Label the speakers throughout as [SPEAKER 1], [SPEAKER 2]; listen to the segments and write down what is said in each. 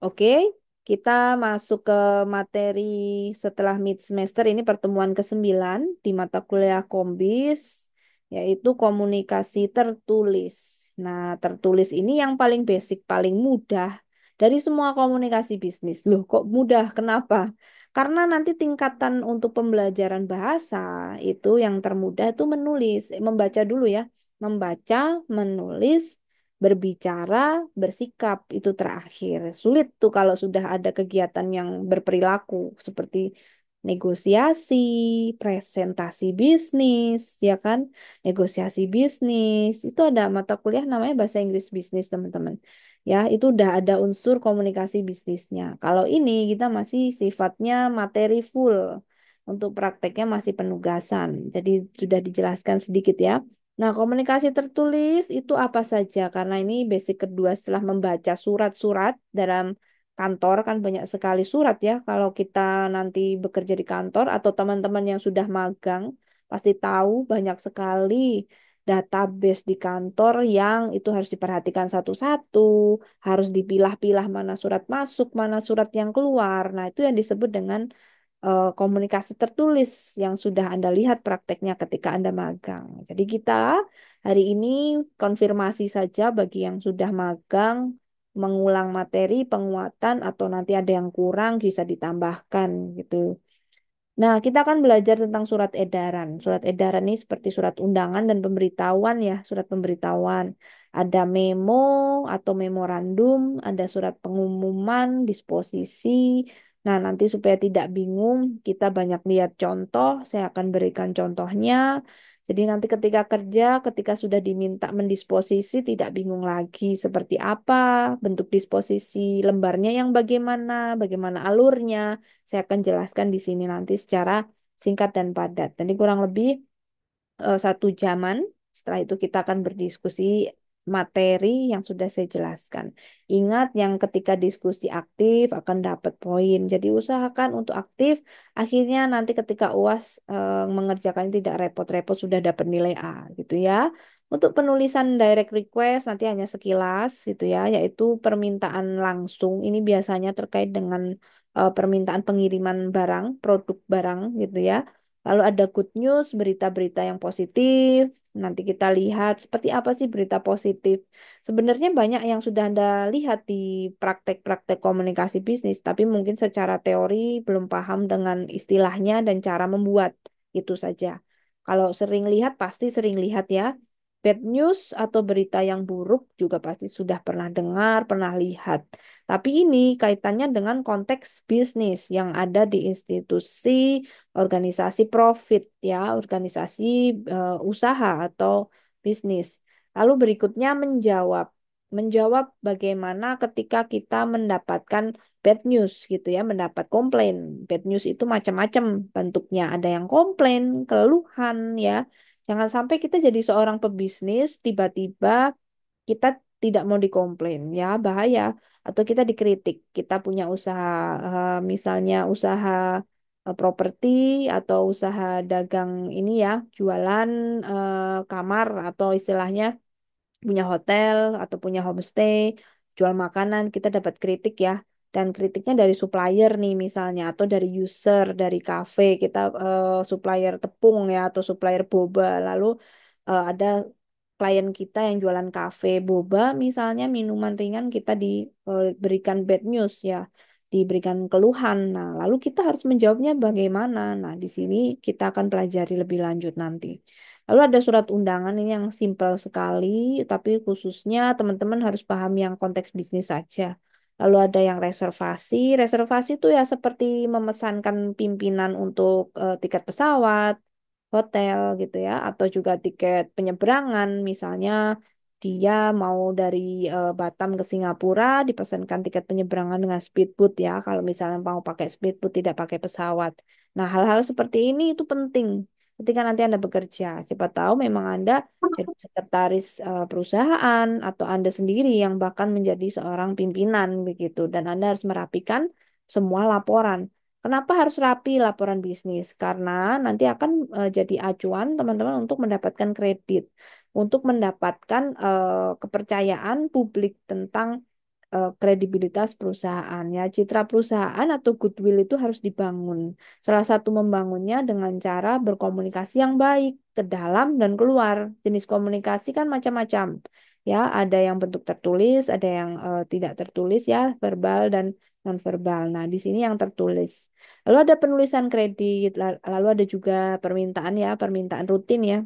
[SPEAKER 1] Oke, kita masuk ke materi setelah mid semester ini pertemuan ke-9 di mata kuliah Kombis, yaitu komunikasi tertulis. Nah, tertulis ini yang paling basic, paling mudah dari semua komunikasi bisnis. Loh, kok mudah? Kenapa? Karena nanti tingkatan untuk pembelajaran bahasa itu yang termudah itu menulis, membaca dulu ya. Membaca, menulis, berbicara, bersikap itu terakhir. Sulit tuh kalau sudah ada kegiatan yang berperilaku seperti negosiasi, presentasi bisnis, ya kan? Negosiasi bisnis itu ada mata kuliah namanya bahasa Inggris bisnis, teman-teman. Ya, itu udah ada unsur komunikasi bisnisnya. Kalau ini kita masih sifatnya materi full. Untuk prakteknya masih penugasan. Jadi sudah dijelaskan sedikit ya. Nah, komunikasi tertulis itu apa saja? Karena ini basic kedua setelah membaca surat-surat dalam kantor kan banyak sekali surat ya. Kalau kita nanti bekerja di kantor atau teman-teman yang sudah magang pasti tahu banyak sekali database di kantor yang itu harus diperhatikan satu-satu, harus dipilah-pilah mana surat masuk, mana surat yang keluar. Nah, itu yang disebut dengan komunikasi tertulis yang sudah Anda lihat prakteknya ketika Anda magang. Jadi kita hari ini konfirmasi saja bagi yang sudah magang, mengulang materi, penguatan, atau nanti ada yang kurang bisa ditambahkan gitu. Nah, kita akan belajar tentang surat edaran. Surat edaran ini seperti surat undangan dan pemberitahuan ya, surat pemberitahuan. Ada memo atau memorandum, ada surat pengumuman, disposisi. Nah, nanti supaya tidak bingung, kita banyak lihat contoh. Saya akan berikan contohnya. Jadi nanti ketika kerja, ketika sudah diminta mendisposisi, tidak bingung lagi seperti apa bentuk disposisi, lembarnya yang bagaimana, bagaimana alurnya. Saya akan jelaskan di sini nanti secara singkat dan padat. Jadi kurang lebih 1 jaman. Setelah itu kita akan berdiskusi materi yang sudah saya jelaskan. Ingat yang ketika diskusi aktif akan dapat poin. Jadi usahakan untuk aktif. Akhirnya nanti ketika UAS mengerjakan tidak repot-repot sudah dapat nilai A gitu ya. Untuk penulisan direct request nanti hanya sekilas gitu ya, yaitu permintaan langsung. Ini biasanya terkait dengan permintaan pengiriman barang, produk barang gitu ya. Lalu ada good news, berita-berita yang positif. Nanti kita lihat seperti apa sih berita positif. Sebenarnya banyak yang sudah Anda lihat di praktek-praktek komunikasi bisnis, tapi mungkin secara teori belum paham dengan istilahnya dan cara membuat itu saja. Kalau sering lihat, pasti sering lihat ya. Bad news atau berita yang buruk juga pasti sudah pernah dengar, pernah lihat. Tapi ini kaitannya dengan konteks bisnis yang ada di institusi organisasi profit ya, organisasi usaha atau bisnis. Lalu berikutnya menjawab. Menjawab bagaimana ketika kita mendapatkan bad news gitu ya, mendapat komplain. Bad news itu macam-macam bentuknya. Ada yang komplain, keluhan ya. Jangan sampai kita jadi seorang pebisnis tiba-tiba kita tidak mau dikomplain ya, bahaya. Atau kita dikritik, kita punya usaha misalnya usaha properti atau usaha dagang ini ya, jualan kamar atau istilahnya punya hotel atau punya homestay, jual makanan, kita dapat kritik ya. Dan kritiknya dari supplier nih misalnya, atau dari user, dari cafe, kita supplier tepung ya, atau supplier boba. Lalu ada klien kita yang jualan kafe boba, misalnya minuman ringan, kita diberikan bad news ya, diberikan keluhan. Nah, lalu kita harus menjawabnya bagaimana. Nah, di sini kita akan pelajari lebih lanjut nanti. Lalu ada surat undangan ini yang simpel sekali, tapi khususnya teman-teman harus paham yang konteks bisnis saja. Lalu ada yang reservasi. Reservasi itu ya seperti memesankan pimpinan untuk tiket pesawat, hotel gitu ya, atau juga tiket penyeberangan. Misalnya dia mau dari Batam ke Singapura, dipesankan tiket penyeberangan dengan speedboat ya. Kalau misalnya mau pakai speedboat tidak pakai pesawat. Nah, hal-hal seperti ini itu penting ketika nanti Anda bekerja. Siapa tahu memang Anda jadi sekretaris perusahaan atau Anda sendiri yang bahkan menjadi seorang pimpinan begitu dan Anda harus merapikan semua laporan. Kenapa harus rapi laporan bisnis? Karena nanti akan jadi acuan teman-teman untuk mendapatkan kredit, untuk mendapatkan kepercayaan publik tentang kredibilitas perusahaan ya. Citra perusahaan atau goodwill itu harus dibangun. Salah satu membangunnya dengan cara berkomunikasi yang baik ke dalam dan keluar. Jenis komunikasi kan macam-macam. Ya, ada yang bentuk tertulis, ada yang tidak tertulis ya, verbal dan nonverbal. Nah, di sini yang tertulis. Lalu ada penulisan kredit, lalu ada juga permintaan ya, permintaan rutin ya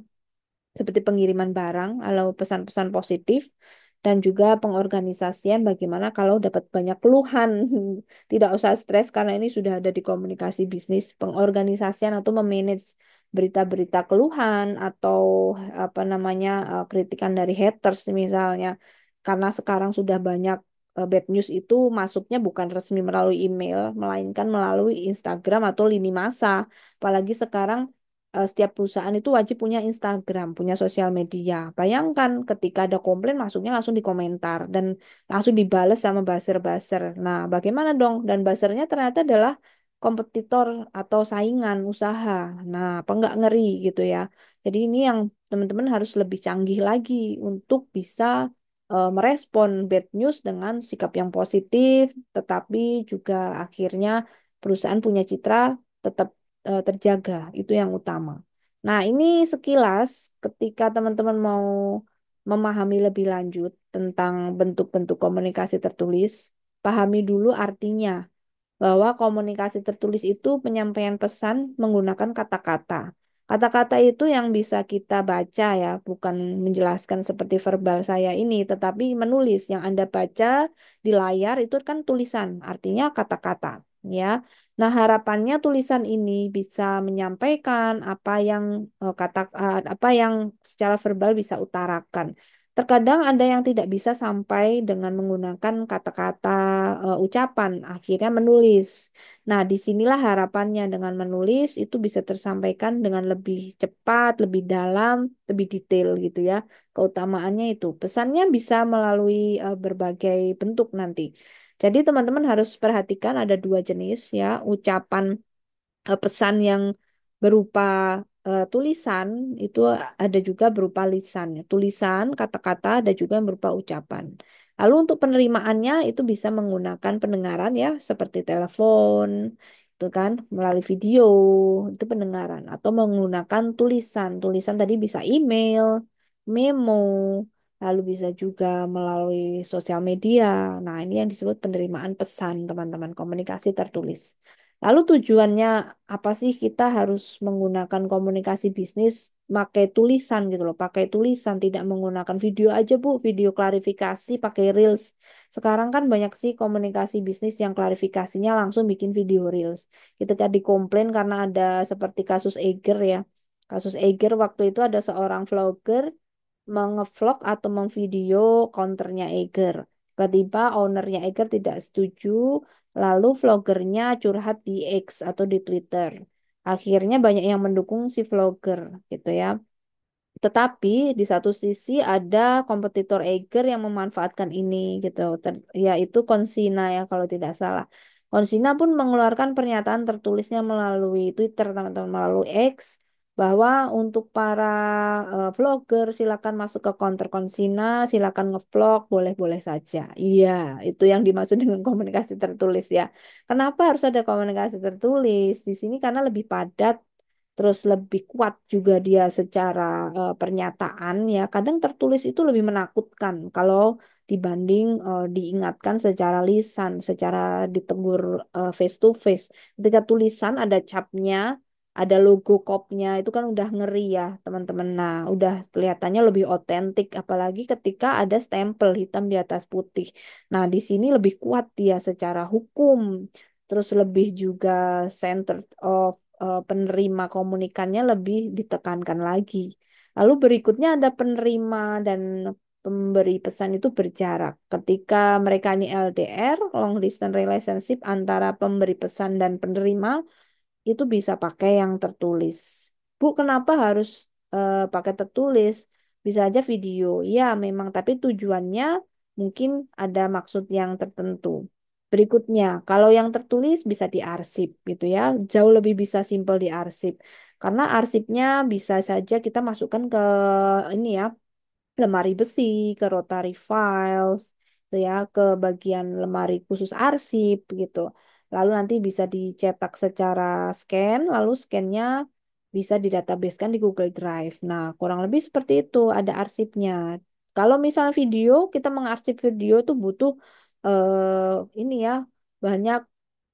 [SPEAKER 1] seperti pengiriman barang atau pesan-pesan positif dan juga pengorganisasian bagaimana kalau dapat banyak keluhan. Tidak usah stres karena ini sudah ada di komunikasi bisnis, pengorganisasian atau memanage berita-berita keluhan atau apa namanya kritikan dari haters misalnya. Karena sekarang sudah banyak bad news itu masuknya bukan resmi melalui email, melainkan melalui Instagram atau lini masa. Apalagi sekarang setiap perusahaan itu wajib punya Instagram, punya sosial media. Bayangkan ketika ada komplain masuknya langsung di komentar dan langsung dibales sama buzzer-buzzer. Nah, bagaimana dong? Dan buzzernya ternyata adalah kompetitor atau saingan usaha. Nah, apa nggak ngeri gitu ya? Jadi ini yang teman-teman harus lebih canggih lagi untuk bisa merespon bad news dengan sikap yang positif, tetapi juga akhirnya perusahaan punya citra tetap terjaga. Itu yang utama. Nah, ini sekilas ketika teman-teman mau memahami lebih lanjut tentang bentuk-bentuk komunikasi tertulis, pahami dulu artinya bahwa komunikasi tertulis itu penyampaian pesan menggunakan kata-kata. Kata-kata itu yang bisa kita baca ya, bukan menjelaskan seperti verbal saya ini, tetapi menulis. Yang Anda baca di layar itu kan tulisan, artinya kata-kata, ya. Nah, harapannya tulisan ini bisa menyampaikan apa yang secara verbal bisa utarakan. Terkadang ada yang tidak bisa sampai dengan menggunakan kata-kata ucapan, akhirnya menulis. Nah, disinilah harapannya dengan menulis itu bisa tersampaikan dengan lebih cepat, lebih dalam, lebih detail gitu ya. Keutamaannya itu. Pesannya bisa melalui berbagai bentuk nanti. Jadi teman-teman harus perhatikan ada dua jenis ya, ucapan pesan yang berupa tulisan itu ada juga berupa lisan. Ya. Tulisan, kata-kata, ada juga yang berupa ucapan. Lalu untuk penerimaannya itu bisa menggunakan pendengaran ya, seperti telepon, itu kan melalui video, itu pendengaran. Atau menggunakan tulisan. Tulisan tadi bisa email, memo, lalu bisa juga melalui sosial media. Nah, ini yang disebut penerimaan pesan, teman-teman, komunikasi tertulis. Lalu tujuannya apa sih kita harus menggunakan komunikasi bisnis pakai tulisan gitu loh, pakai tulisan tidak menggunakan video aja Bu, video klarifikasi pakai Reels. Sekarang kan banyak sih komunikasi bisnis yang klarifikasinya langsung bikin video Reels. Ketika dikomplain karena ada seperti kasus Eiger ya. Kasus Eiger waktu itu ada seorang vlogger mengevlog atau memvideo counternya Eiger. Tiba-tiba ownernya Eiger tidak setuju, lalu vlogernya curhat di X atau di Twitter. Akhirnya banyak yang mendukung si vlogger gitu ya. Tetapi di satu sisi ada kompetitor Eiger yang memanfaatkan ini gitu, yaitu Konsina ya kalau tidak salah. Konsina pun mengeluarkan pernyataan tertulisnya melalui Twitter, teman-teman, melalui X, bahwa untuk para vlogger silakan masuk ke counter Konsina, silakan ngevlog, boleh-boleh saja. Iya, itu yang dimaksud dengan komunikasi tertulis ya. Kenapa harus ada komunikasi tertulis? Di sini karena lebih padat terus lebih kuat juga dia secara pernyataan ya. Kadang tertulis itu lebih menakutkan kalau dibanding diingatkan secara lisan, secara ditegur face to face. Ketika tulisan ada capnya, ada logo kopnya, itu kan udah ngeri ya, teman-teman. Nah, udah kelihatannya lebih otentik, apalagi ketika ada stempel hitam di atas putih. Nah, di sini lebih kuat dia secara hukum, terus lebih juga center of penerima komunikannya lebih ditekankan lagi. Lalu berikutnya ada penerima dan pemberi pesan itu berjarak. Ketika mereka ini LDR, long distance relationship antara pemberi pesan dan penerima, itu bisa pakai yang tertulis. Bu, kenapa harus pakai tertulis? Bisa aja video. Ya, memang, tapi tujuannya mungkin ada maksud yang tertentu. Berikutnya, kalau yang tertulis bisa diarsip gitu ya. Jauh lebih bisa simpel diarsip. Karena arsipnya bisa saja kita masukkan ke ini ya, lemari besi, ke rotary files. tuh ya ke bagian lemari khusus arsip gitu. Lalu nanti bisa dicetak secara scan, lalu scannya bisa didatabasekan di Google Drive. Nah, kurang lebih seperti itu, ada arsipnya. Kalau misalnya video, kita mengarsip video tuh butuh ini ya, banyak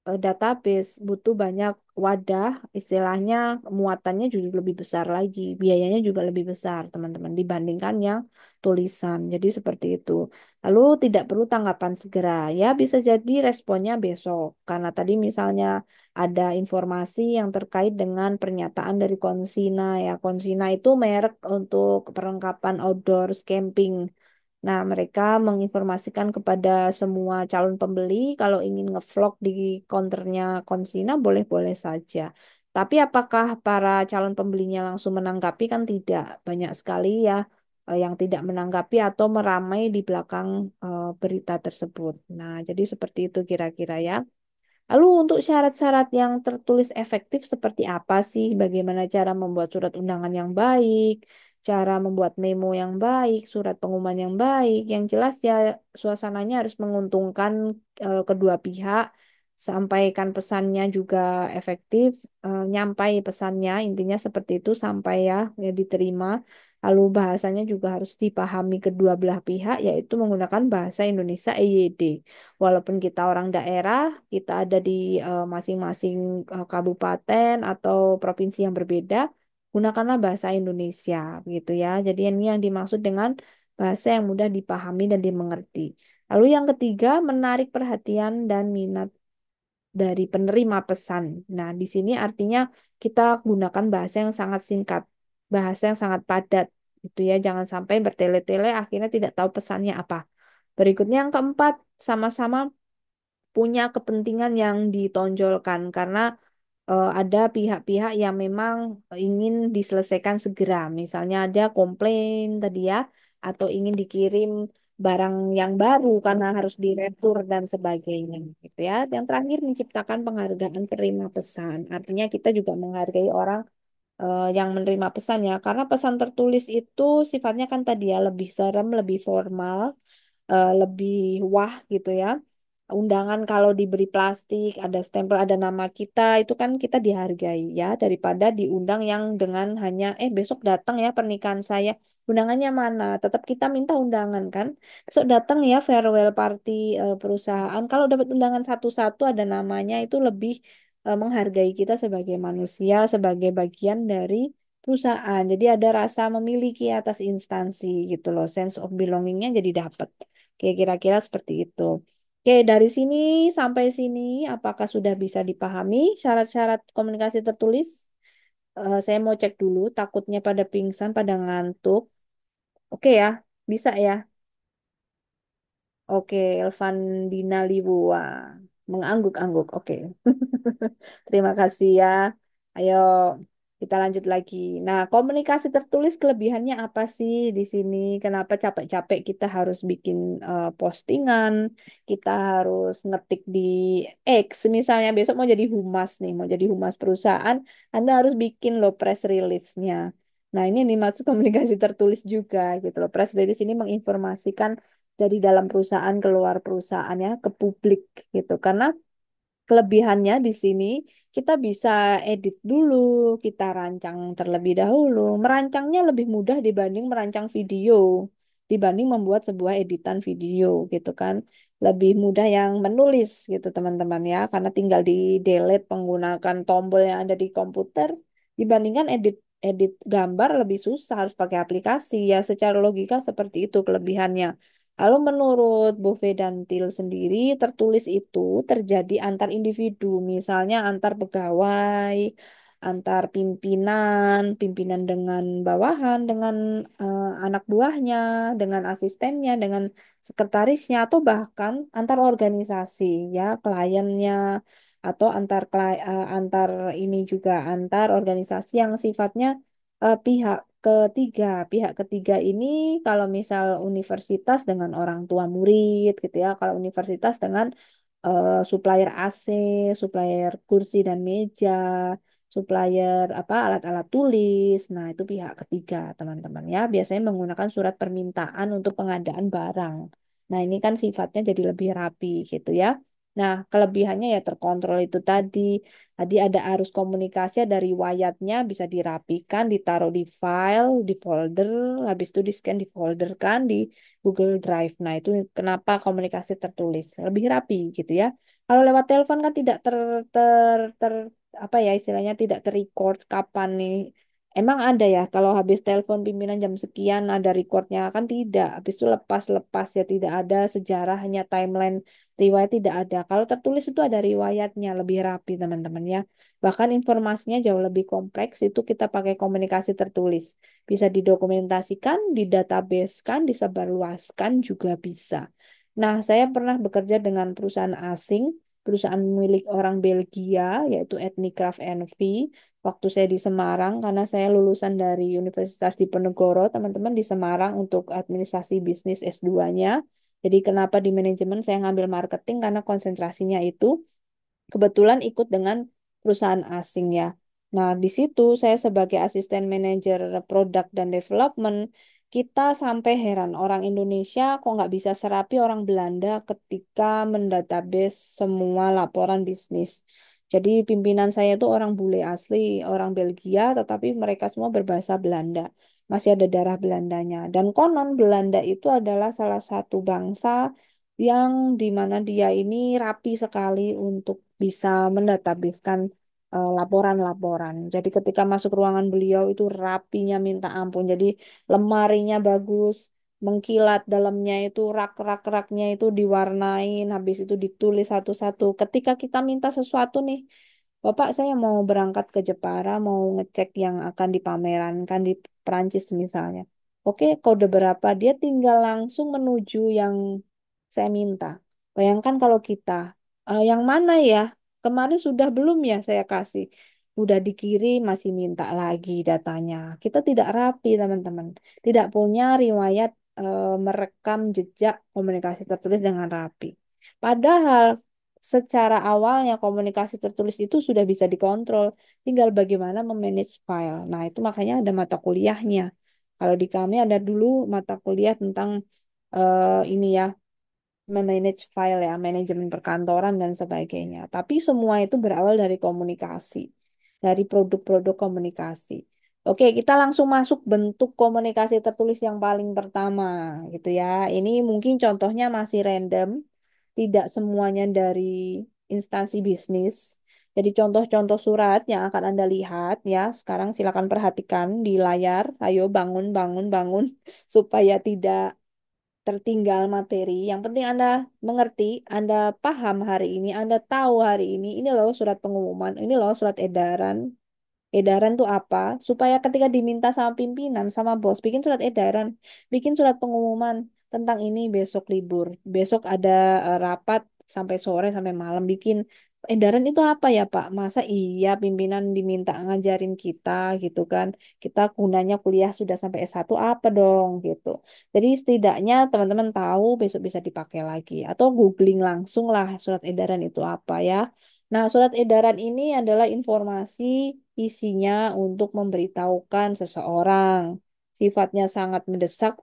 [SPEAKER 1] database, butuh banyak wadah, istilahnya muatannya juga lebih besar lagi, biayanya juga lebih besar, teman-teman, dibandingkan yang tulisan. Jadi seperti itu. Lalu tidak perlu tanggapan segera, ya bisa jadi responnya besok, karena tadi misalnya ada informasi yang terkait dengan pernyataan dari Konsina ya. Konsina itu merek untuk perlengkapan outdoor camping. Nah, mereka menginformasikan kepada semua calon pembeli kalau ingin ngevlog di counternya Konsina boleh-boleh saja. Tapi apakah para calon pembelinya langsung menanggapi? Kan tidak. Banyak sekali ya yang tidak menanggapi atau meramai di belakang berita tersebut. Nah, jadi seperti itu kira-kira ya. Lalu untuk syarat-syarat yang tertulis efektif seperti apa sih? Bagaimana cara membuat surat undangan yang baik, cara membuat memo yang baik, surat pengumuman yang baik. Yang jelas ya suasananya harus menguntungkan kedua pihak, sampaikan pesannya juga efektif, nyampai pesannya intinya seperti itu sampai ya diterima. Lalu bahasanya juga harus dipahami kedua belah pihak, yaitu menggunakan bahasa Indonesia EYD. Walaupun kita orang daerah, kita ada di masing-masing kabupaten atau provinsi yang berbeda, gunakanlah bahasa Indonesia, gitu ya. Jadi ini yang dimaksud dengan bahasa yang mudah dipahami dan dimengerti. Lalu yang ketiga, menarik perhatian dan minat dari penerima pesan. Nah, di sini artinya kita gunakan bahasa yang sangat singkat, bahasa yang sangat padat, gitu ya. Jangan sampai bertele-tele akhirnya tidak tahu pesannya apa. Berikutnya yang keempat, sama-sama punya kepentingan yang ditonjolkan karena ada pihak-pihak yang memang ingin diselesaikan segera. Misalnya ada komplain tadi ya, atau ingin dikirim barang yang baru karena harus diretur dan sebagainya, gitu ya. Yang terakhir menciptakan penghargaan penerima pesan. Artinya kita juga menghargai orang yang menerima pesan ya, karena pesan tertulis itu sifatnya kan tadi ya lebih serem, lebih formal, lebih wah gitu ya. Undangan kalau diberi plastik, ada stempel, ada nama kita, itu kan kita dihargai ya, daripada diundang yang dengan hanya, besok datang ya pernikahan saya, undangannya mana? Tetap kita minta undangan kan. Besok datang ya farewell party perusahaan. Kalau dapat undangan satu-satu ada namanya, itu lebih menghargai kita sebagai manusia, sebagai bagian dari perusahaan. Jadi ada rasa memiliki atas instansi gitu loh, sense of belongingnya jadi dapat. Kayak kira-kira seperti itu. Oke, dari sini sampai sini, apakah sudah bisa dipahami syarat-syarat komunikasi tertulis? Saya mau cek dulu, takutnya pada pingsan, pada ngantuk. Oke ya, bisa ya. Oke, Elvan Dina Libuwa. Mengangguk-angguk, oke. Terima kasih ya. Ayo, kita lanjut lagi. Nah, komunikasi tertulis kelebihannya apa sih di sini? Kenapa capek-capek kita harus bikin postingan, kita harus ngetik di X, misalnya besok mau jadi humas nih, mau jadi humas perusahaan, Anda harus bikin loh press release-nya. Nah, ini yang dimaksud komunikasi tertulis juga gitu loh. Press release ini menginformasikan dari dalam perusahaan keluar perusahaan ya ke publik gitu. Karena kelebihannya di sini kita bisa edit dulu, kita rancang terlebih dahulu. Merancangnya lebih mudah dibanding merancang video, dibanding membuat sebuah editan video gitu kan. Lebih mudah yang menulis gitu teman-teman ya, karena tinggal di delete menggunakan tombol yang ada di komputer dibandingkan edit edit gambar lebih susah harus pakai aplikasi ya. Secara logika seperti itu kelebihannya. Lalu menurut Bove dan Til sendiri, tertulis itu terjadi antar individu, misalnya antar pegawai, antar pimpinan, pimpinan dengan bawahan, dengan anak buahnya, dengan asistennya, dengan sekretarisnya, atau bahkan antar organisasi, ya, kliennya, atau antar ini juga antar organisasi yang sifatnya pihak ketiga. Pihak ketiga ini kalau misal universitas dengan orang tua murid gitu ya. Kalau universitas dengan supplier AC, supplier kursi dan meja, supplier apa alat-alat tulis. Nah, itu pihak ketiga, teman-teman ya. Biasanya menggunakan surat permintaan untuk pengadaan barang. Nah, ini kan sifatnya jadi lebih rapi gitu ya. Nah, kelebihannya ya terkontrol itu tadi. Tadi ada arus komunikasi, ada riwayatnya, bisa dirapikan, ditaruh di file, di folder, habis itu di-scan, di folder kan di Google Drive. Nah, itu kenapa komunikasi tertulis lebih rapi gitu ya. Kalau lewat telepon kan tidak apa ya istilahnya tidak terrecord kapan nih. Emang ada ya kalau habis telepon pimpinan jam sekian ada recordnya kan tidak. Habis itu lepas-lepas ya tidak ada sejarah hanya timeline riwayat tidak ada. Kalau tertulis itu ada riwayatnya lebih rapi teman-teman ya. Bahkan informasinya jauh lebih kompleks itu kita pakai komunikasi tertulis. Bisa didokumentasikan, didatabase kan, disebarluaskan juga bisa. Nah, saya pernah bekerja dengan perusahaan asing, perusahaan milik orang Belgia yaitu Etnicraft NV waktu saya di Semarang karena saya lulusan dari Universitas Diponegoro, teman-teman di Semarang untuk administrasi bisnis S2-nya. Jadi kenapa di manajemen saya ngambil marketing karena konsentrasinya itu kebetulan ikut dengan perusahaan asing ya. Nah, di situ saya sebagai asisten manajer produk dan development, kita sampai heran orang Indonesia kok nggak bisa serapi orang Belanda ketika mendatabase semua laporan bisnis. Jadi pimpinan saya itu orang bule asli, orang Belgia, tetapi mereka semua berbahasa Belanda. Masih ada darah Belandanya. Dan konon Belanda itu adalah salah satu bangsa yang dimana dia ini rapi sekali untuk bisa mendatabaskan laporan-laporan. Jadi ketika masuk ruangan beliau itu rapinya minta ampun. Jadi lemarinya bagus, mengkilat dalamnya itu rak-rak-raknya itu diwarnain, habis itu ditulis satu-satu. Ketika kita minta sesuatu nih, Bapak, saya mau berangkat ke Jepara, mau ngecek yang akan dipamerankan di Perancis misalnya. Oke, kode berapa? Dia tinggal langsung menuju yang saya minta. Bayangkan kalau kita, yang mana ya? Kemarin sudah belum ya saya kasih? Udah dikirim, masih minta lagi datanya. Kita tidak rapi, teman-teman. Tidak punya riwayat merekam jejak komunikasi tertulis dengan rapi. Padahal secara awalnya komunikasi tertulis itu sudah bisa dikontrol, tinggal bagaimana memanage file. Nah, itu makanya ada mata kuliahnya. Kalau di kami ada dulu mata kuliah tentang ini ya, memanage file ya, manajemen perkantoran dan sebagainya. Tapi semua itu berawal dari komunikasi, dari produk-produk komunikasi. Oke, kita langsung masuk bentuk komunikasi tertulis yang paling pertama, gitu ya. Ini mungkin contohnya masih random, tidak semuanya dari instansi bisnis. Jadi contoh-contoh surat yang akan Anda lihat ya, sekarang silakan perhatikan di layar. Ayo bangun, bangun, bangun supaya tidak tertinggal materi. Yang penting Anda mengerti, Anda paham hari ini, Anda tahu hari ini loh surat pengumuman, ini loh surat edaran. Edaran tuh apa? Supaya ketika diminta sama pimpinan, sama bos, bikin surat edaran, bikin surat pengumuman tentang ini besok libur, besok ada rapat sampai sore sampai malam, bikin edaran itu apa ya Pak? Masa iya pimpinan diminta ngajarin kita gitu kan? Kita gunanya kuliah sudah sampai S1 apa dong gitu. Jadi setidaknya teman-teman tahu besok bisa dipakai lagi atau googling langsung lah surat edaran itu apa ya. Nah, surat edaran ini adalah informasi isinya untuk memberitahukan seseorang. Sifatnya sangat mendesak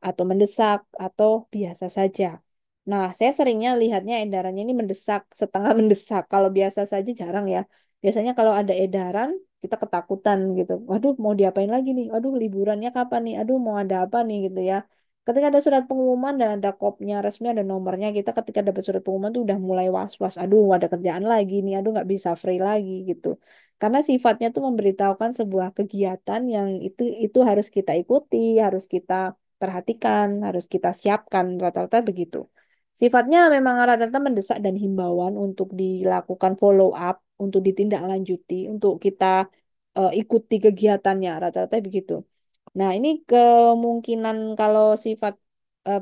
[SPEAKER 1] atau biasa saja. Nah, saya seringnya lihatnya edarannya ini mendesak, setengah mendesak. Kalau biasa saja jarang ya. Biasanya kalau ada edaran, kita ketakutan gitu. Waduh, mau diapain lagi nih? Waduh, liburannya kapan nih? Aduh, mau ada apa nih gitu ya. Ketika ada surat pengumuman dan ada kopnya resmi, ada nomornya, kita ketika dapat surat pengumuman tuh udah mulai was-was. Aduh, ada kerjaan lagi nih. Aduh, nggak bisa free lagi gitu. Karena sifatnya tuh memberitahukan sebuah kegiatan yang itu harus kita ikuti, harus kita perhatikan, harus kita siapkan. Rata-rata begitu. Sifatnya memang rata-rata mendesak dan himbauan untuk dilakukan follow up, untuk ditindaklanjuti, untuk kita ikuti kegiatannya. Rata-rata begitu. Nah, ini kemungkinan kalau sifat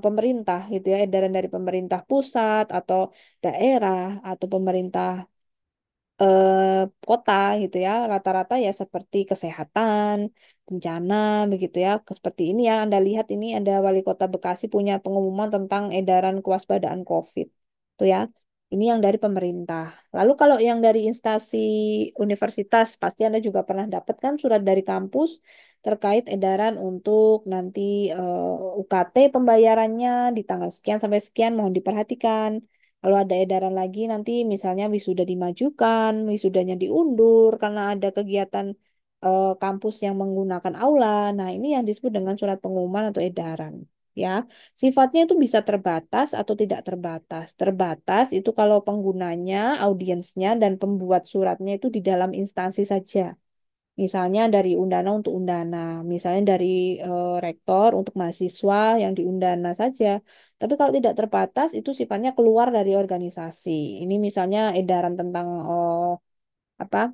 [SPEAKER 1] pemerintah gitu ya, edaran dari pemerintah pusat atau daerah atau pemerintah kota gitu ya, rata-rata ya seperti kesehatan, bencana begitu ya. Seperti ini ya, Anda lihat ini ada Wali Kota Bekasi punya pengumuman tentang edaran kewaspadaan COVID. Tuh ya. Ini yang dari pemerintah. Lalu kalau yang dari instansi universitas, pasti Anda juga pernah dapat kan surat dari kampus terkait edaran untuk nanti UKT pembayarannya di tanggal sekian sampai sekian mohon diperhatikan. Kalau ada edaran lagi nanti misalnya wisuda dimajukan, wisudanya diundur karena ada kegiatan kampus yang menggunakan aula. Nah, ini yang disebut dengan surat pengumuman atau edaran. Ya, sifatnya itu bisa terbatas atau tidak terbatas. Terbatas itu kalau penggunanya, audiensnya, dan pembuat suratnya itu di dalam instansi saja. Misalnya dari Undana untuk Undana, misalnya dari rektor untuk mahasiswa yang di Undana saja. Tapi kalau tidak terbatas itu sifatnya keluar dari organisasi. Ini misalnya edaran tentang apa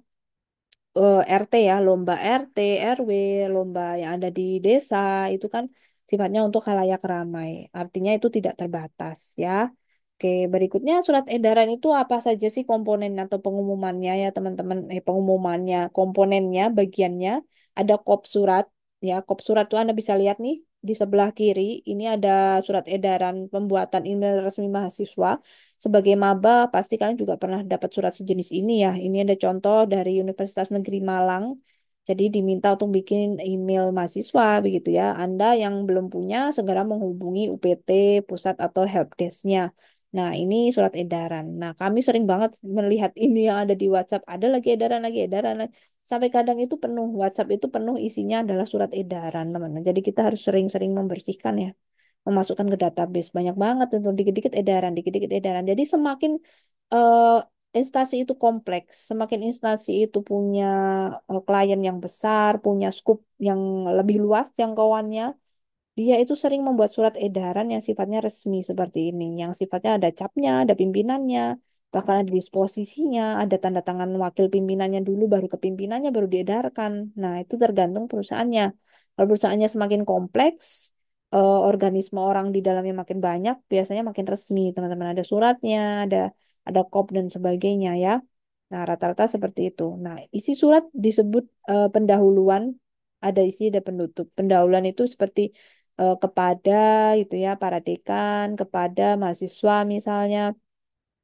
[SPEAKER 1] RT ya, lomba RT, RW, lomba yang ada di desa itu kan sifatnya untuk khalayak ramai. Artinya itu tidak terbatas ya. Oke, berikutnya surat edaran itu apa saja sih komponen atau pengumumannya ya teman-teman? Pengumumannya, komponennya, bagiannya ada kop surat ya. Kop surat tuh Anda bisa lihat nih di sebelah kiri. Ini ada surat edaran pembuatan email resmi mahasiswa. Sebagai maba, pasti kalian juga pernah dapat surat sejenis ini ya. Ini ada contoh dari Universitas Negeri Malang. Jadi diminta untuk bikin email mahasiswa begitu ya. Anda yang belum punya segera menghubungi UPT pusat atau helpdesk-nya. Nah, ini surat edaran. Nah, kami sering banget melihat ini yang ada di WhatsApp. Ada lagi edaran lagi, edaran lagi. Sampai kadang itu penuh, WhatsApp itu penuh isinya adalah surat edaran, teman-teman. Jadi kita harus sering-sering membersihkan ya, memasukkan ke database. Banyak banget itu, dikit-dikit edaran, dikit-dikit edaran. Jadi semakin eh, instansi itu kompleks, semakin instansi itu punya klien yang besar, punya scoop yang lebih luas jangkauannya, dia itu sering membuat surat edaran yang sifatnya resmi seperti ini, yang sifatnya ada capnya, ada pimpinannya, bahkan ada disposisinya, ada tanda tangan wakil pimpinannya dulu, baru ke pimpinannya, baru diedarkan. Nah, itu tergantung perusahaannya. Kalau perusahaannya semakin kompleks, organisme orang di dalamnya makin banyak, biasanya makin resmi, teman-teman. Ada suratnya, ada kop dan sebagainya ya. Nah, rata-rata seperti itu. Nah, isi surat disebut pendahuluan, ada isi, ada penutup. Pendahuluan itu seperti kepada itu ya para dekan, kepada mahasiswa misalnya.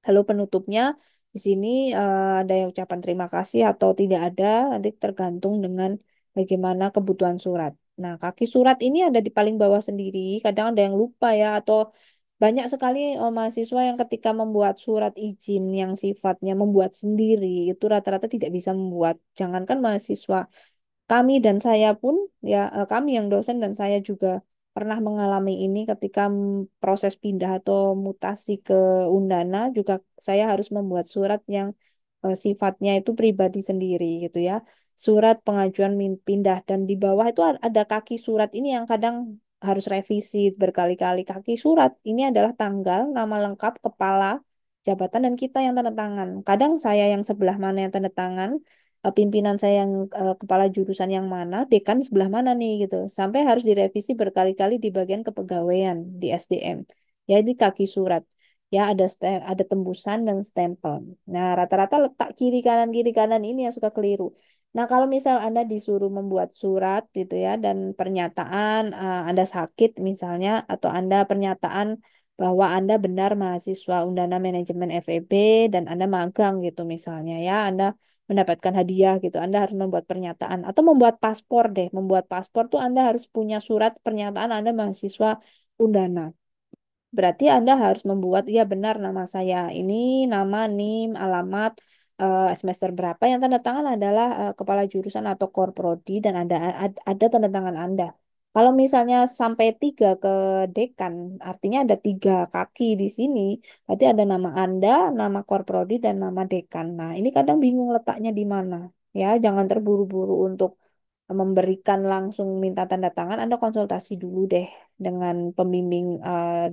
[SPEAKER 1] Lalu penutupnya di sini ada yang ucapan terima kasih atau tidak ada, nanti tergantung dengan bagaimana kebutuhan surat. Nah, kaki surat ini ada di paling bawah sendiri, kadang ada yang lupa ya, atau banyak sekali mahasiswa yang ketika membuat surat izin yang sifatnya membuat sendiri, itu rata-rata tidak bisa membuat. Jangankan mahasiswa, kami dan saya pun ya kami yang dosen dan saya juga pernah mengalami ini ketika proses pindah atau mutasi ke Undana juga saya harus membuat surat yang sifatnya itu pribadi sendiri gitu ya. Surat pengajuan pindah dan di bawah itu ada kaki surat ini yang kadang harus revisi berkali-kali. Kaki surat ini adalah tanggal, nama lengkap, kepala, jabatan dan kita yang tanda tangan. Kadang saya yang sebelah mana yang tanda tangan, pimpinan saya yang kepala jurusan yang mana, dekan sebelah mana nih gitu. Sampai harus direvisi berkali-kali di bagian kepegawaian di SDM. Ya di kaki surat. Ya ada ada tembusan dan stempel. Nah, rata-rata letak kiri kanan ini yang suka keliru. Nah, kalau misal Anda disuruh membuat surat gitu ya dan pernyataan Anda sakit misalnya atau Anda pernyataan bahwa Anda benar mahasiswa Undana Manajemen FEB dan Anda magang gitu misalnya ya, Anda mendapatkan hadiah gitu. Anda harus membuat pernyataan atau membuat paspor deh. Membuat paspor tuh Anda harus punya surat pernyataan Anda mahasiswa Undana. Berarti Anda harus membuat, ya benar nama saya ini, nama, NIM, alamat, semester berapa. Yang tanda tangan adalah kepala jurusan atau korprodi dan ada tanda tangan Anda. Kalau misalnya sampai tiga ke dekan, artinya ada tiga kaki di sini, berarti ada nama Anda, nama korprodi, dan nama dekan. Nah, ini kadang bingung letaknya di mana. Ya, jangan terburu-buru untuk memberikan langsung minta tanda tangan, Anda konsultasi dulu deh dengan pembimbing,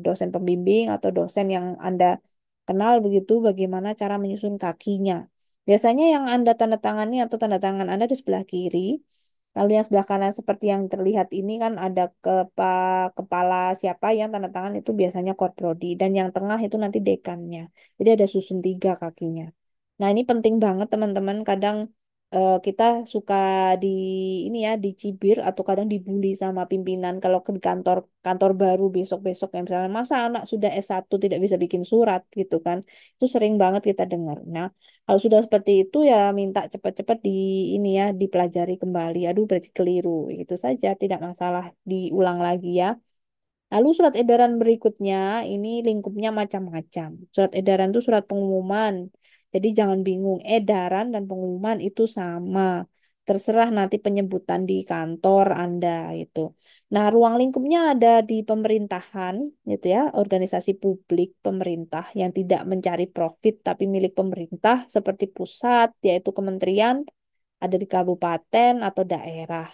[SPEAKER 1] dosen pembimbing atau dosen yang Anda kenal begitu, bagaimana cara menyusun kakinya. Biasanya yang Anda tanda tangani atau tanda tangan Anda di sebelah kiri, lalu yang sebelah kanan seperti yang terlihat ini kan ada kepala siapa yang tanda tangan itu biasanya koprodi, dan yang tengah itu nanti dekannya. Jadi ada susun tiga kakinya. Nah, ini penting banget teman-teman. Kadang kita suka di ini ya dicibir atau kadang dibully sama pimpinan kalau ke kantor kantor baru besok-besok kayak misalnya masa anak sudah S1 tidak bisa bikin surat gitu kan. Itu sering banget kita dengar. Nah, kalau sudah seperti itu ya minta cepat-cepat di ini ya dipelajari kembali. Aduh berarti keliru. Itu saja tidak masalah diulang lagi ya. Lalu surat edaran berikutnya ini lingkupnya macam-macam. Surat edaran itu surat pengumuman. Jadi jangan bingung, edaran dan pengumuman itu sama. Terserah nanti penyebutan di kantor Anda itu. Nah, ruang lingkupnya ada di pemerintahan gitu ya, organisasi publik pemerintah yang tidak mencari profit tapi milik pemerintah seperti pusat yaitu kementerian, ada di kabupaten atau daerah.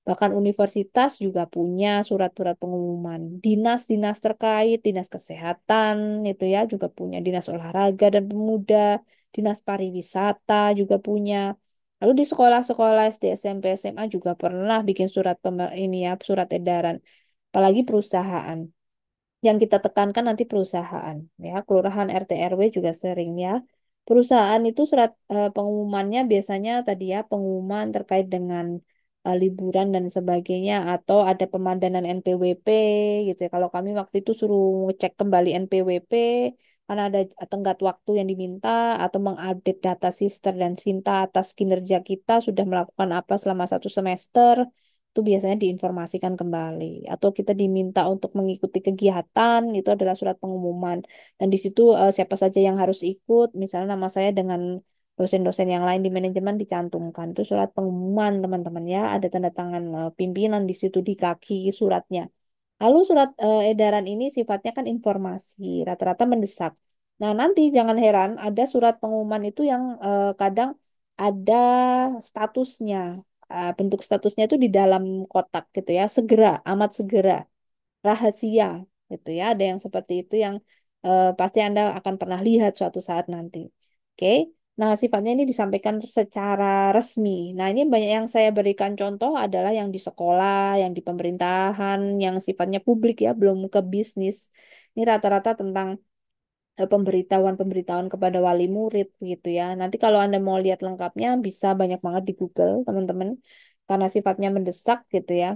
[SPEAKER 1] Bahkan universitas juga punya surat-surat pengumuman. Dinas-dinas terkait, dinas kesehatan itu ya juga punya, dinas olahraga dan pemuda, dinas pariwisata juga punya. Lalu di sekolah-sekolah SD, SMP, SMA juga pernah bikin surat ini ya, surat edaran. Apalagi perusahaan. Yang kita tekankan nanti perusahaan ya, kelurahan RT RW juga sering ya. Perusahaan itu surat pengumumannya biasanya tadi ya pengumuman terkait dengan liburan dan sebagainya atau ada pemandanan NPWP gitu ya. Kalau kami waktu itu suruh ngecek kembali NPWP karena ada tenggat waktu yang diminta atau mengupdate data Sister dan Sinta atas kinerja kita sudah melakukan apa selama 1 semester itu biasanya diinformasikan kembali atau kita diminta untuk mengikuti kegiatan itu adalah surat pengumuman dan di situ siapa saja yang harus ikut misalnya nama saya dengan dosen-dosen yang lain di manajemen dicantumkan itu surat pengumuman teman-teman ya ada tanda tangan pimpinan di situ di kaki suratnya. Lalu surat edaran ini sifatnya kan informasi, rata-rata mendesak. Nah, nanti jangan heran ada surat pengumuman itu yang kadang ada statusnya. Bentuk statusnya itu di dalam kotak gitu ya, segera, amat segera, rahasia gitu ya. Ada yang seperti itu yang pasti Anda akan pernah lihat suatu saat nanti. Oke. Nah, sifatnya ini disampaikan secara resmi. Nah, ini banyak yang saya berikan contoh adalah yang di sekolah, yang di pemerintahan, yang sifatnya publik ya, belum ke bisnis. Ini rata-rata tentang pemberitahuan-pemberitahuan kepada wali murid gitu ya. Nanti kalau Anda mau lihat lengkapnya bisa banyak banget di Google, teman-teman. Karena sifatnya mendesak gitu ya.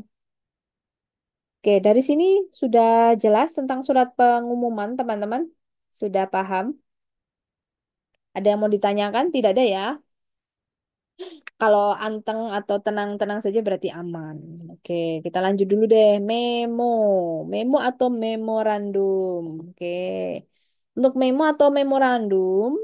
[SPEAKER 1] Oke, dari sini sudah jelas tentang surat pengumuman, teman-teman. Sudah paham? Ada yang mau ditanyakan? Tidak ada ya? Kalau anteng atau tenang-tenang saja berarti aman. Oke, kita lanjut dulu deh. Memo. Memo atau memorandum. Oke. Untuk memo atau memorandum,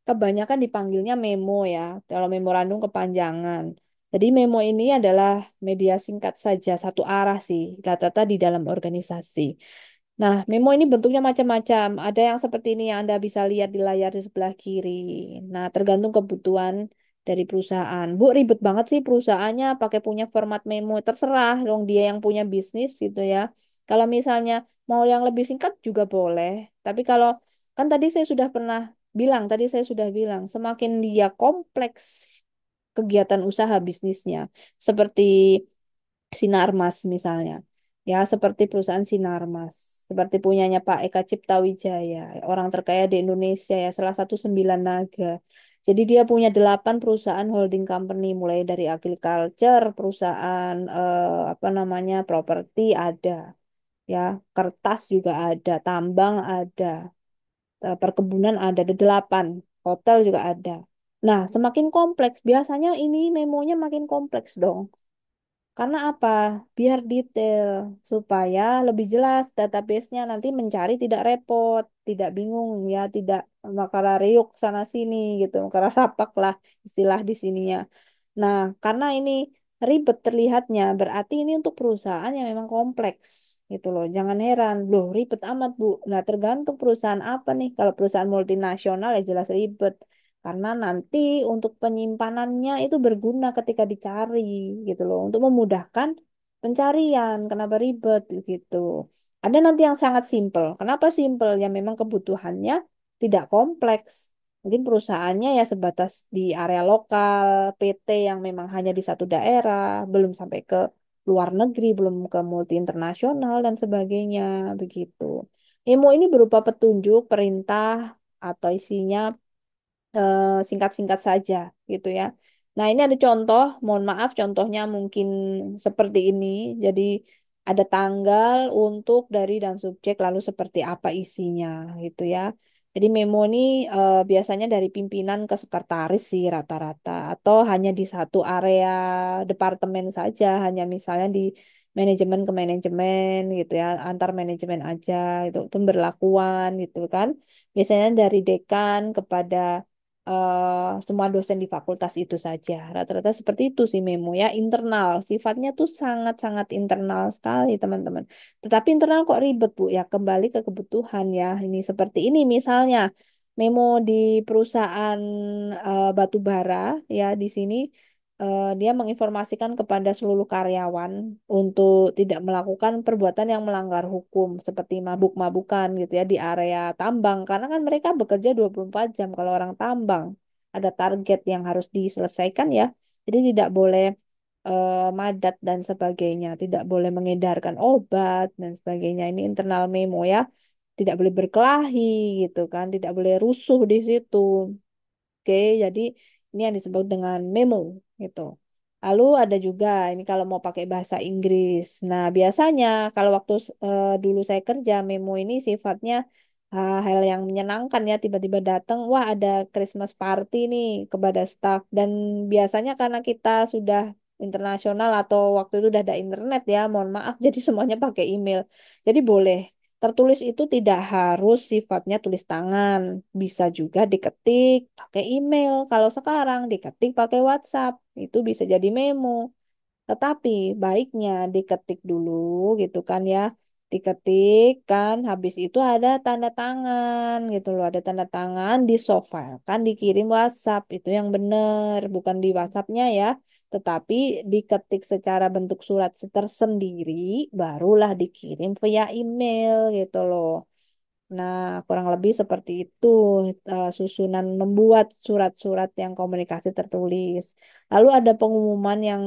[SPEAKER 1] kebanyakan dipanggilnya memo ya. Kalau memorandum kepanjangan. Jadi memo ini adalah media singkat saja, satu arah sih. Data-data di dalam organisasi. Nah, memo ini bentuknya macam-macam. Ada yang seperti ini yang Anda bisa lihat di layar di sebelah kiri. Nah, tergantung kebutuhan dari perusahaan. Bu, ribet banget sih perusahaannya pakai punya format memo. Terserah dong dia yang punya bisnis gitu ya. Kalau misalnya mau yang lebih singkat juga boleh. Tapi kalau kan tadi saya sudah pernah bilang, tadi saya sudah bilang, semakin dia kompleks kegiatan usaha bisnisnya, seperti Sinarmas misalnya. Ya, seperti perusahaan Sinarmas. Seperti punyanya Pak Eka Cipta Wijaya, orang terkaya di Indonesia ya, salah satu sembilan naga. Jadi dia punya 8 perusahaan holding company, mulai dari agriculture, perusahaan apa namanya, properti ada, ya, kertas juga ada, tambang ada, perkebunan ada 8, hotel juga ada. Nah, semakin kompleks, biasanya ini memonya makin kompleks dong. Karena apa? Biar detail supaya lebih jelas database-nya nanti mencari tidak repot, tidak bingung ya, tidak makara riuk sana sini gitu, makara rapak lah istilah di sininya. Nah, karena ini ribet terlihatnya, berarti ini untuk perusahaan yang memang kompleks gitu loh. Jangan heran, loh ribet amat Bu. Nah, tergantung perusahaan apa nih. Kalau perusahaan multinasional ya jelas ribet. Karena nanti untuk penyimpanannya itu berguna ketika dicari gitu loh. Untuk memudahkan pencarian. Kenapa ribet gitu. Ada nanti yang sangat simpel. Kenapa simpel? Ya memang kebutuhannya tidak kompleks. Mungkin perusahaannya ya sebatas di area lokal, PT yang memang hanya di satu daerah, belum sampai ke luar negeri, belum ke multi internasional dan sebagainya begitu. Emo ini berupa petunjuk, perintah, atau isinya singkat-singkat saja gitu ya. Nah, ini ada contoh, mohon maaf contohnya mungkin seperti ini. Jadi ada tanggal untuk dari dan subjek lalu seperti apa isinya gitu ya. Jadi memo ini biasanya dari pimpinan ke sekretaris sih rata-rata atau hanya di satu area departemen saja, hanya misalnya di manajemen ke manajemen gitu ya, antar manajemen aja itu pemberlakuan gitu kan. Biasanya dari dekan kepada semua dosen di fakultas itu saja. Rata-rata seperti itu sih memo ya, internal. Sifatnya tuh sangat-sangat internal sekali, teman-teman. Tetapi internal kok ribet, Bu? Ya, kembali ke kebutuhan ya. Ini seperti ini misalnya memo di perusahaan batu bara ya di sini dia menginformasikan kepada seluruh karyawan untuk tidak melakukan perbuatan yang melanggar hukum seperti mabuk-mabukan gitu ya di area tambang karena kan mereka bekerja 24 jam kalau orang tambang ada target yang harus diselesaikan ya. Jadi tidak boleh madat dan sebagainya, tidak boleh mengedarkan obat dan sebagainya. Ini internal memo ya. Tidak boleh berkelahi gitu kan, tidak boleh rusuh di situ. Oke, jadi ini yang disebut dengan memo gitu. Lalu ada juga ini kalau mau pakai bahasa Inggris. Nah, biasanya kalau waktu dulu saya kerja memo ini sifatnya hal yang menyenangkan ya tiba-tiba datang, wah ada Christmas party nih kepada staff dan biasanya karena kita sudah internasional atau waktu itu udah ada internet ya, mohon maaf jadi semuanya pakai email. Jadi boleh tertulis itu tidak harus sifatnya tulis tangan, bisa juga diketik pakai email. Kalau sekarang diketik pakai WhatsApp, itu bisa jadi memo. Tetapi baiknya diketik dulu gitu kan ya. Diketik kan, habis itu ada tanda tangan gitu loh. Ada tanda tangan di softfile kan dikirim WhatsApp. Itu yang benar, bukan di WhatsAppnya ya. Tetapi diketik secara bentuk surat tersendiri, barulah dikirim via email gitu loh. Nah, kurang lebih seperti itu susunan membuat surat-surat yang komunikasi tertulis. Lalu ada pengumuman yang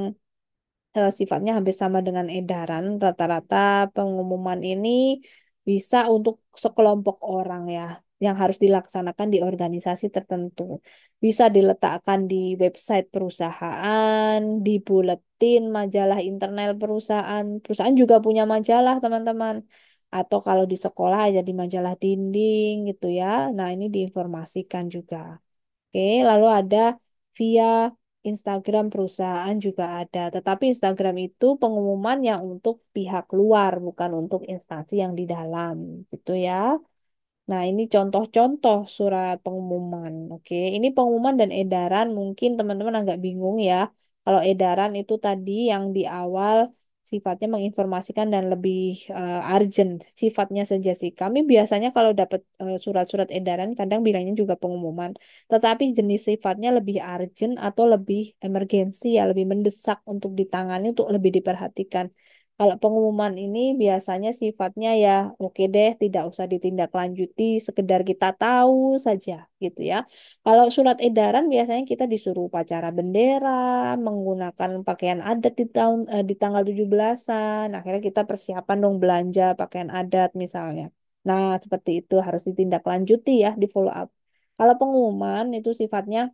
[SPEAKER 1] sifatnya hampir sama dengan edaran. Rata-rata pengumuman ini bisa untuk sekelompok orang ya, yang harus dilaksanakan di organisasi tertentu. Bisa diletakkan di website perusahaan, di buletin, majalah internal perusahaan. Perusahaan juga punya majalah, teman-teman. Atau kalau di sekolah aja di majalah dinding gitu ya. Nah, ini diinformasikan juga. Oke, lalu ada via Instagram perusahaan juga ada. Tetapi Instagram itu pengumuman yang untuk pihak luar, bukan untuk instansi yang di dalam, gitu ya. Nah, ini contoh-contoh surat pengumuman. Oke, ini pengumuman dan edaran mungkin teman-teman agak bingung ya. Kalau edaran itu tadi yang di awal sifatnya menginformasikan dan lebih urgent sifatnya saja sih. Kami biasanya kalau dapat surat-surat edaran kadang bilangnya juga pengumuman, tetapi jenis sifatnya lebih urgent atau lebih emergensi ya, lebih mendesak untuk ditangani untuk lebih diperhatikan. Kalau pengumuman ini biasanya sifatnya ya oke deh, tidak usah ditindaklanjuti, sekedar kita tahu saja gitu ya. Kalau surat edaran biasanya kita disuruh upacara bendera, menggunakan pakaian adat di tanggal 17-an. Akhirnya kita persiapan dong belanja pakaian adat misalnya. Nah, seperti itu harus ditindaklanjuti ya, di follow up. Kalau pengumuman itu sifatnya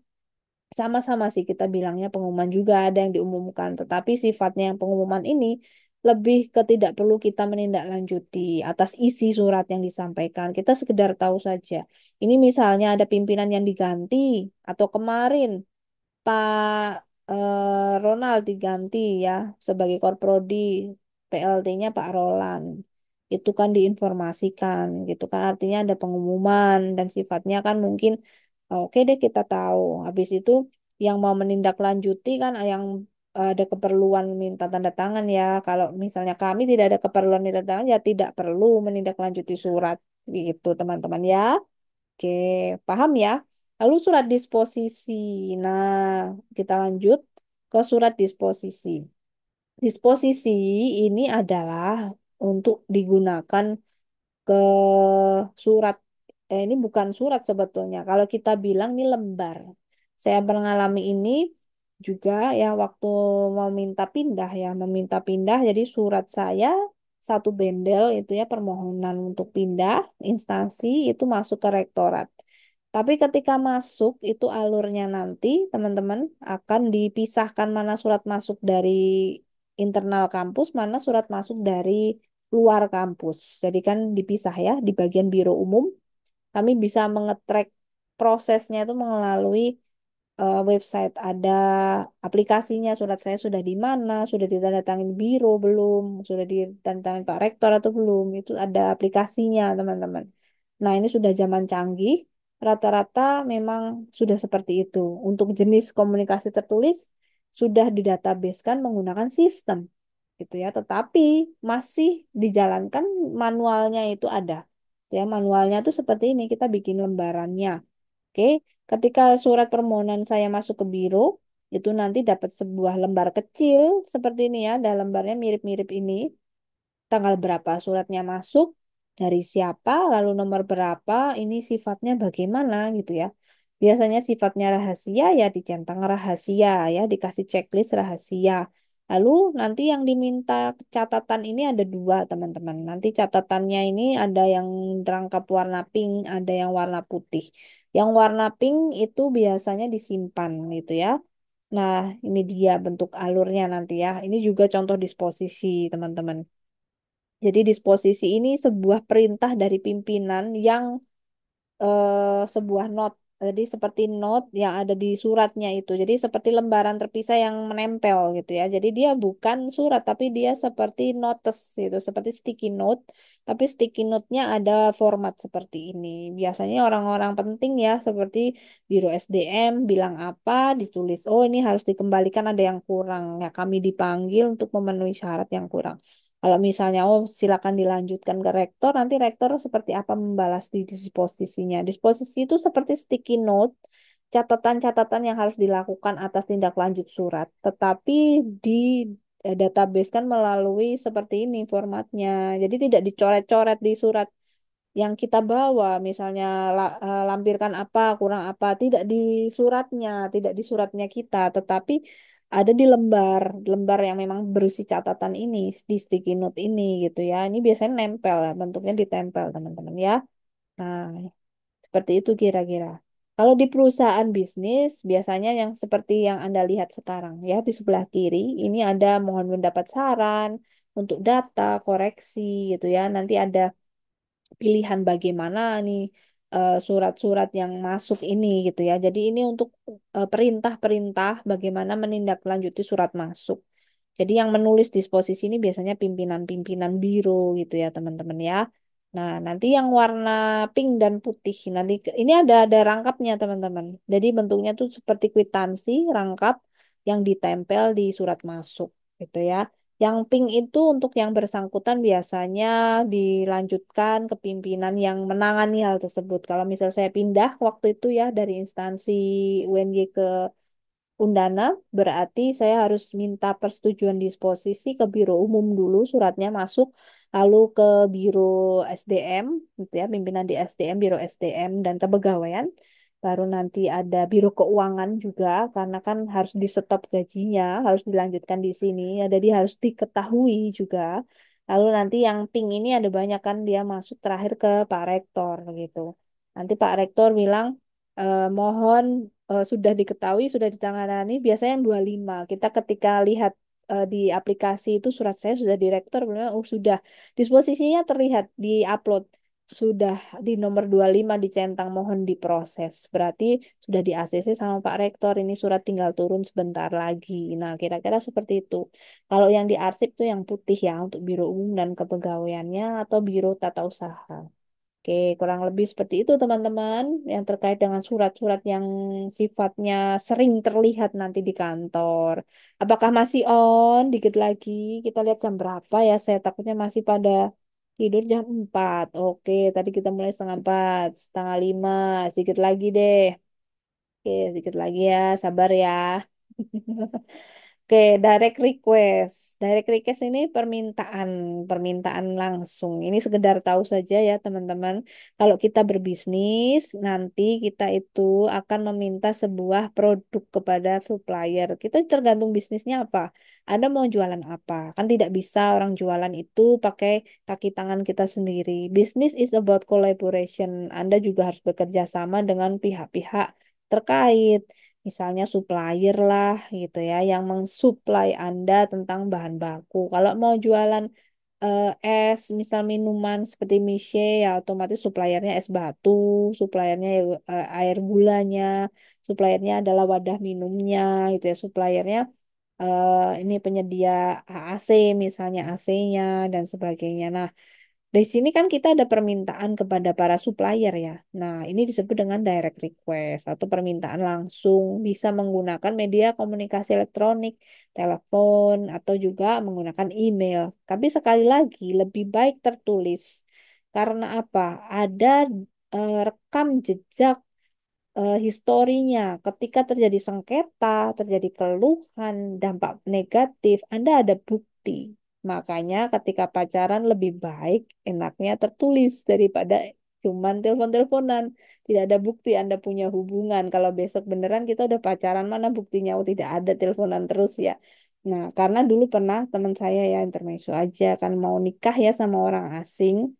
[SPEAKER 1] sama-sama sih kita bilangnya pengumuman juga ada yang diumumkan, tetapi sifatnya yang pengumuman ini lebih ke tidak perlu kita menindaklanjuti atas isi surat yang disampaikan. Kita sekedar tahu saja. Ini misalnya ada pimpinan yang diganti atau kemarin Pak Ronald diganti ya sebagai Korprodi, PLT-nya Pak Roland. Itu kan diinformasikan gitu kan artinya ada pengumuman dan sifatnya kan mungkin oke deh kita tahu. Habis itu yang mau menindaklanjuti kan yang ada keperluan minta tanda tangan ya. Kalau misalnya kami tidak ada keperluan minta tangan ya tidak perlu menindaklanjuti surat gitu teman-teman ya. Oke, paham ya? Lalu surat disposisi. Nah, kita lanjut ke surat disposisi. Disposisi ini adalah untuk digunakan ke surat. Ini bukan surat sebetulnya. Kalau kita bilang ini lembar. Saya mengalami ini juga ya waktu mau minta pindah ya, meminta pindah. Jadi surat saya satu bendel itu ya permohonan untuk pindah instansi itu masuk ke rektorat. Tapi ketika masuk itu alurnya nanti teman-teman akan dipisahkan mana surat masuk dari internal kampus, mana surat masuk dari luar kampus. Jadi kan dipisah ya di bagian biro umum. Kami bisa mengetrack prosesnya itu melalui website, ada aplikasinya, surat saya sudah di mana, sudah ditandatangani biro belum, sudah ditandatangani Pak Rektor atau belum, itu ada aplikasinya teman-teman. Nah ini sudah zaman canggih, rata-rata memang sudah seperti itu. Untuk jenis komunikasi tertulis sudah didatabasekan menggunakan sistem gitu ya, tetapi masih dijalankan manualnya itu ada. Ya, manualnya tuh seperti ini, kita bikin lembarannya. Oke, ketika surat permohonan saya masuk ke biro, itu nanti dapat sebuah lembar kecil seperti ini ya, ada lembarnya mirip-mirip ini, tanggal berapa suratnya masuk, dari siapa, lalu nomor berapa, ini sifatnya bagaimana gitu ya. Biasanya sifatnya rahasia ya dicentang rahasia ya, dikasih checklist rahasia. Lalu nanti yang diminta catatan ini ada dua teman-teman. Nanti catatannya ini ada yang rangkap warna pink, ada yang warna putih. Yang warna pink itu biasanya disimpan gitu ya. Nah, ini dia bentuk alurnya nanti ya. Ini juga contoh disposisi teman-teman. Jadi disposisi ini sebuah perintah dari pimpinan yang sebuah note. Jadi seperti note yang ada di suratnya itu. Jadi seperti lembaran terpisah yang menempel gitu ya. Jadi dia bukan surat tapi dia seperti notes gitu, seperti sticky note. Tapi sticky note-nya ada format seperti ini. Biasanya orang-orang penting ya seperti Biro SDM bilang apa, ditulis, oh ini harus dikembalikan ada yang kurang. Ya kami dipanggil untuk memenuhi syarat yang kurang. Kalau misalnya, oh silakan dilanjutkan ke rektor, nanti rektor seperti apa membalas di disposisinya. Disposisi itu seperti sticky note, catatan-catatan yang harus dilakukan atas tindak lanjut surat, tetapi di database kan melalui seperti ini formatnya. Jadi tidak dicoret-coret di surat yang kita bawa, misalnya lampirkan apa, kurang apa, tidak di suratnya, tidak di suratnya kita, tetapi ada di lembar yang memang berisi catatan ini, di sticky note ini gitu ya. Ini biasanya nempel ya, bentuknya ditempel teman-teman ya. Nah, seperti itu kira-kira. Kalau di perusahaan bisnis, biasanya yang seperti yang Anda lihat sekarang ya, di sebelah kiri, ini ada mohon mendapat saran untuk data, koreksi gitu ya. Nanti ada pilihan bagaimana nih surat-surat yang masuk ini gitu ya. Jadi ini untuk perintah-perintah bagaimana menindaklanjuti surat masuk. Jadi yang menulis disposisi ini biasanya pimpinan-pimpinan biro gitu ya teman-teman ya. Nah, nanti yang warna pink dan putih nanti ini ada rangkapnya teman-teman. Jadi bentuknya tuh seperti kwitansi rangkap yang ditempel di surat masuk gitu ya. Yang pink itu untuk yang bersangkutan biasanya dilanjutkan ke pimpinan yang menangani hal tersebut. Kalau misal saya pindah waktu itu ya dari instansi UNY ke Undana, berarti saya harus minta persetujuan disposisi ke Biro Umum dulu, suratnya masuk, lalu ke Biro SDM, gitu ya, pimpinan di SDM, Biro SDM, dan Kepegawaian. Baru nanti ada Biro Keuangan juga, karena kan harus di stop gajinya, harus dilanjutkan di sini, ya, jadi harus diketahui juga. Lalu nanti yang pink ini ada banyak kan, dia masuk terakhir ke Pak Rektor, gitu. Nanti Pak Rektor bilang, mohon sudah diketahui, sudah ditangani, biasanya yang 25. Kita ketika lihat di aplikasi itu surat saya sudah direktur, belum, oh sudah. Disposisinya terlihat di upload. Sudah di nomor 25 dicentang mohon diproses. Berarti sudah di ACC sama Pak Rektor, ini surat tinggal turun sebentar lagi. Nah, kira-kira seperti itu. Kalau yang diarsip tuh yang putih ya untuk Biro Umum dan Kepegawaiannya atau Biro Tata Usaha. Oke, kurang lebih seperti itu teman-teman yang terkait dengan surat-surat yang sifatnya sering terlihat nanti di kantor. Apakah masih on? Dikit lagi. Kita lihat jam berapa ya. Saya takutnya masih pada tidur jam 4. Oke, tadi kita mulai setengah 4, setengah 5. Sedikit lagi deh. Oke, sedikit lagi ya. Sabar ya. Oke, direct request. Direct request ini permintaan langsung. Ini sekedar tahu saja ya teman-teman. Kalau kita berbisnis, nanti kita itu akan meminta sebuah produk kepada supplier. Kita tergantung bisnisnya apa. Anda mau jualan apa? Kan tidak bisa orang jualan itu pakai kaki tangan kita sendiri. Business is about collaboration. Anda juga harus bekerja sama dengan pihak-pihak terkait. Misalnya supplier lah gitu ya, yang mensuplai Anda tentang bahan baku. Kalau mau jualan es, misal minuman seperti Miche, ya otomatis suppliernya es batu, suppliernya ya, air gulanya, suppliernya adalah wadah minumnya gitu ya, suppliernya ini penyedia AC misalnya AC-nya dan sebagainya. Nah, di sini kan kita ada permintaan kepada para supplier ya. Nah, ini disebut dengan direct request atau permintaan langsung. Bisa menggunakan media komunikasi elektronik, telepon, atau juga menggunakan email. Tapi sekali lagi, lebih baik tertulis. Karena apa? Ada rekam jejak historinya. Ketika terjadi sengketa, terjadi keluhan, dampak negatif, Anda ada bukti. Makanya ketika pacaran lebih baik enaknya tertulis daripada cuman telepon-teleponan. Tidak ada bukti Anda punya hubungan. Kalau besok beneran kita udah pacaran, mana buktinya? Oh, tidak ada teleponan terus ya. Nah, karena dulu pernah teman saya ya intermezzo aja kan mau nikah ya sama orang asing.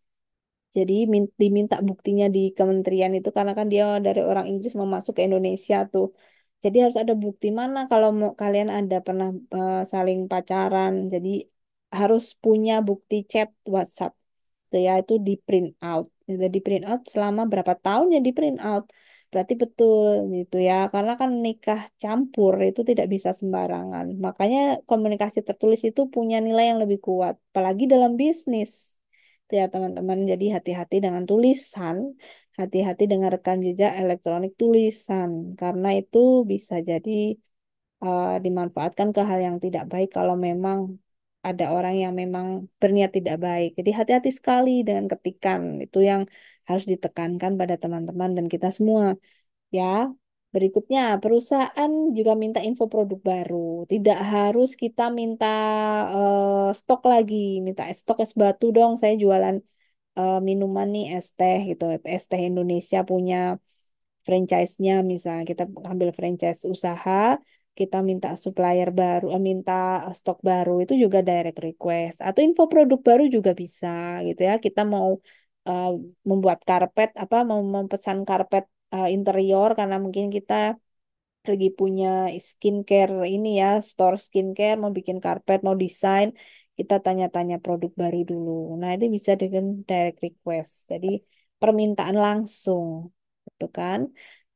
[SPEAKER 1] Jadi diminta buktinya di kementerian itu karena kan dia dari orang Inggris mau masuk ke Indonesia tuh. Jadi harus ada bukti mana kalau mau kalian ada pernah saling pacaran. Jadi harus punya bukti chat WhatsApp. Tuh ya itu di print out. Itu di print out selama berapa tahun ya di print out. Berarti betul gitu ya. Karena kan nikah campur itu tidak bisa sembarangan. Makanya komunikasi tertulis itu punya nilai yang lebih kuat. Apalagi dalam bisnis. Itu ya teman-teman. Jadi hati-hati dengan tulisan. Hati-hati dengan rekam jejak elektronik tulisan. Karena itu bisa jadi dimanfaatkan ke hal yang tidak baik kalau memang ada orang yang memang berniat tidak baik. Jadi hati-hati sekali dengan ketikan. Itu yang harus ditekankan pada teman-teman dan kita semua. Ya, berikutnya perusahaan juga minta info produk baru. Tidak harus kita minta stok lagi, minta stok es batu dong. Saya jualan minuman nih es teh gitu. Es teh Indonesia punya franchise-nya misalnya kita ambil franchise usaha, kita minta supplier baru, minta stok baru itu juga direct request atau info produk baru juga bisa gitu ya. Kita mau uh, membuat karpet apa mau memesan karpet interior karena mungkin kita lagi punya skincare ini ya, store skincare, mau bikin karpet, mau desain, kita tanya-tanya produk baru dulu. Nah, itu bisa dengan direct request. Jadi permintaan langsung, gitu kan?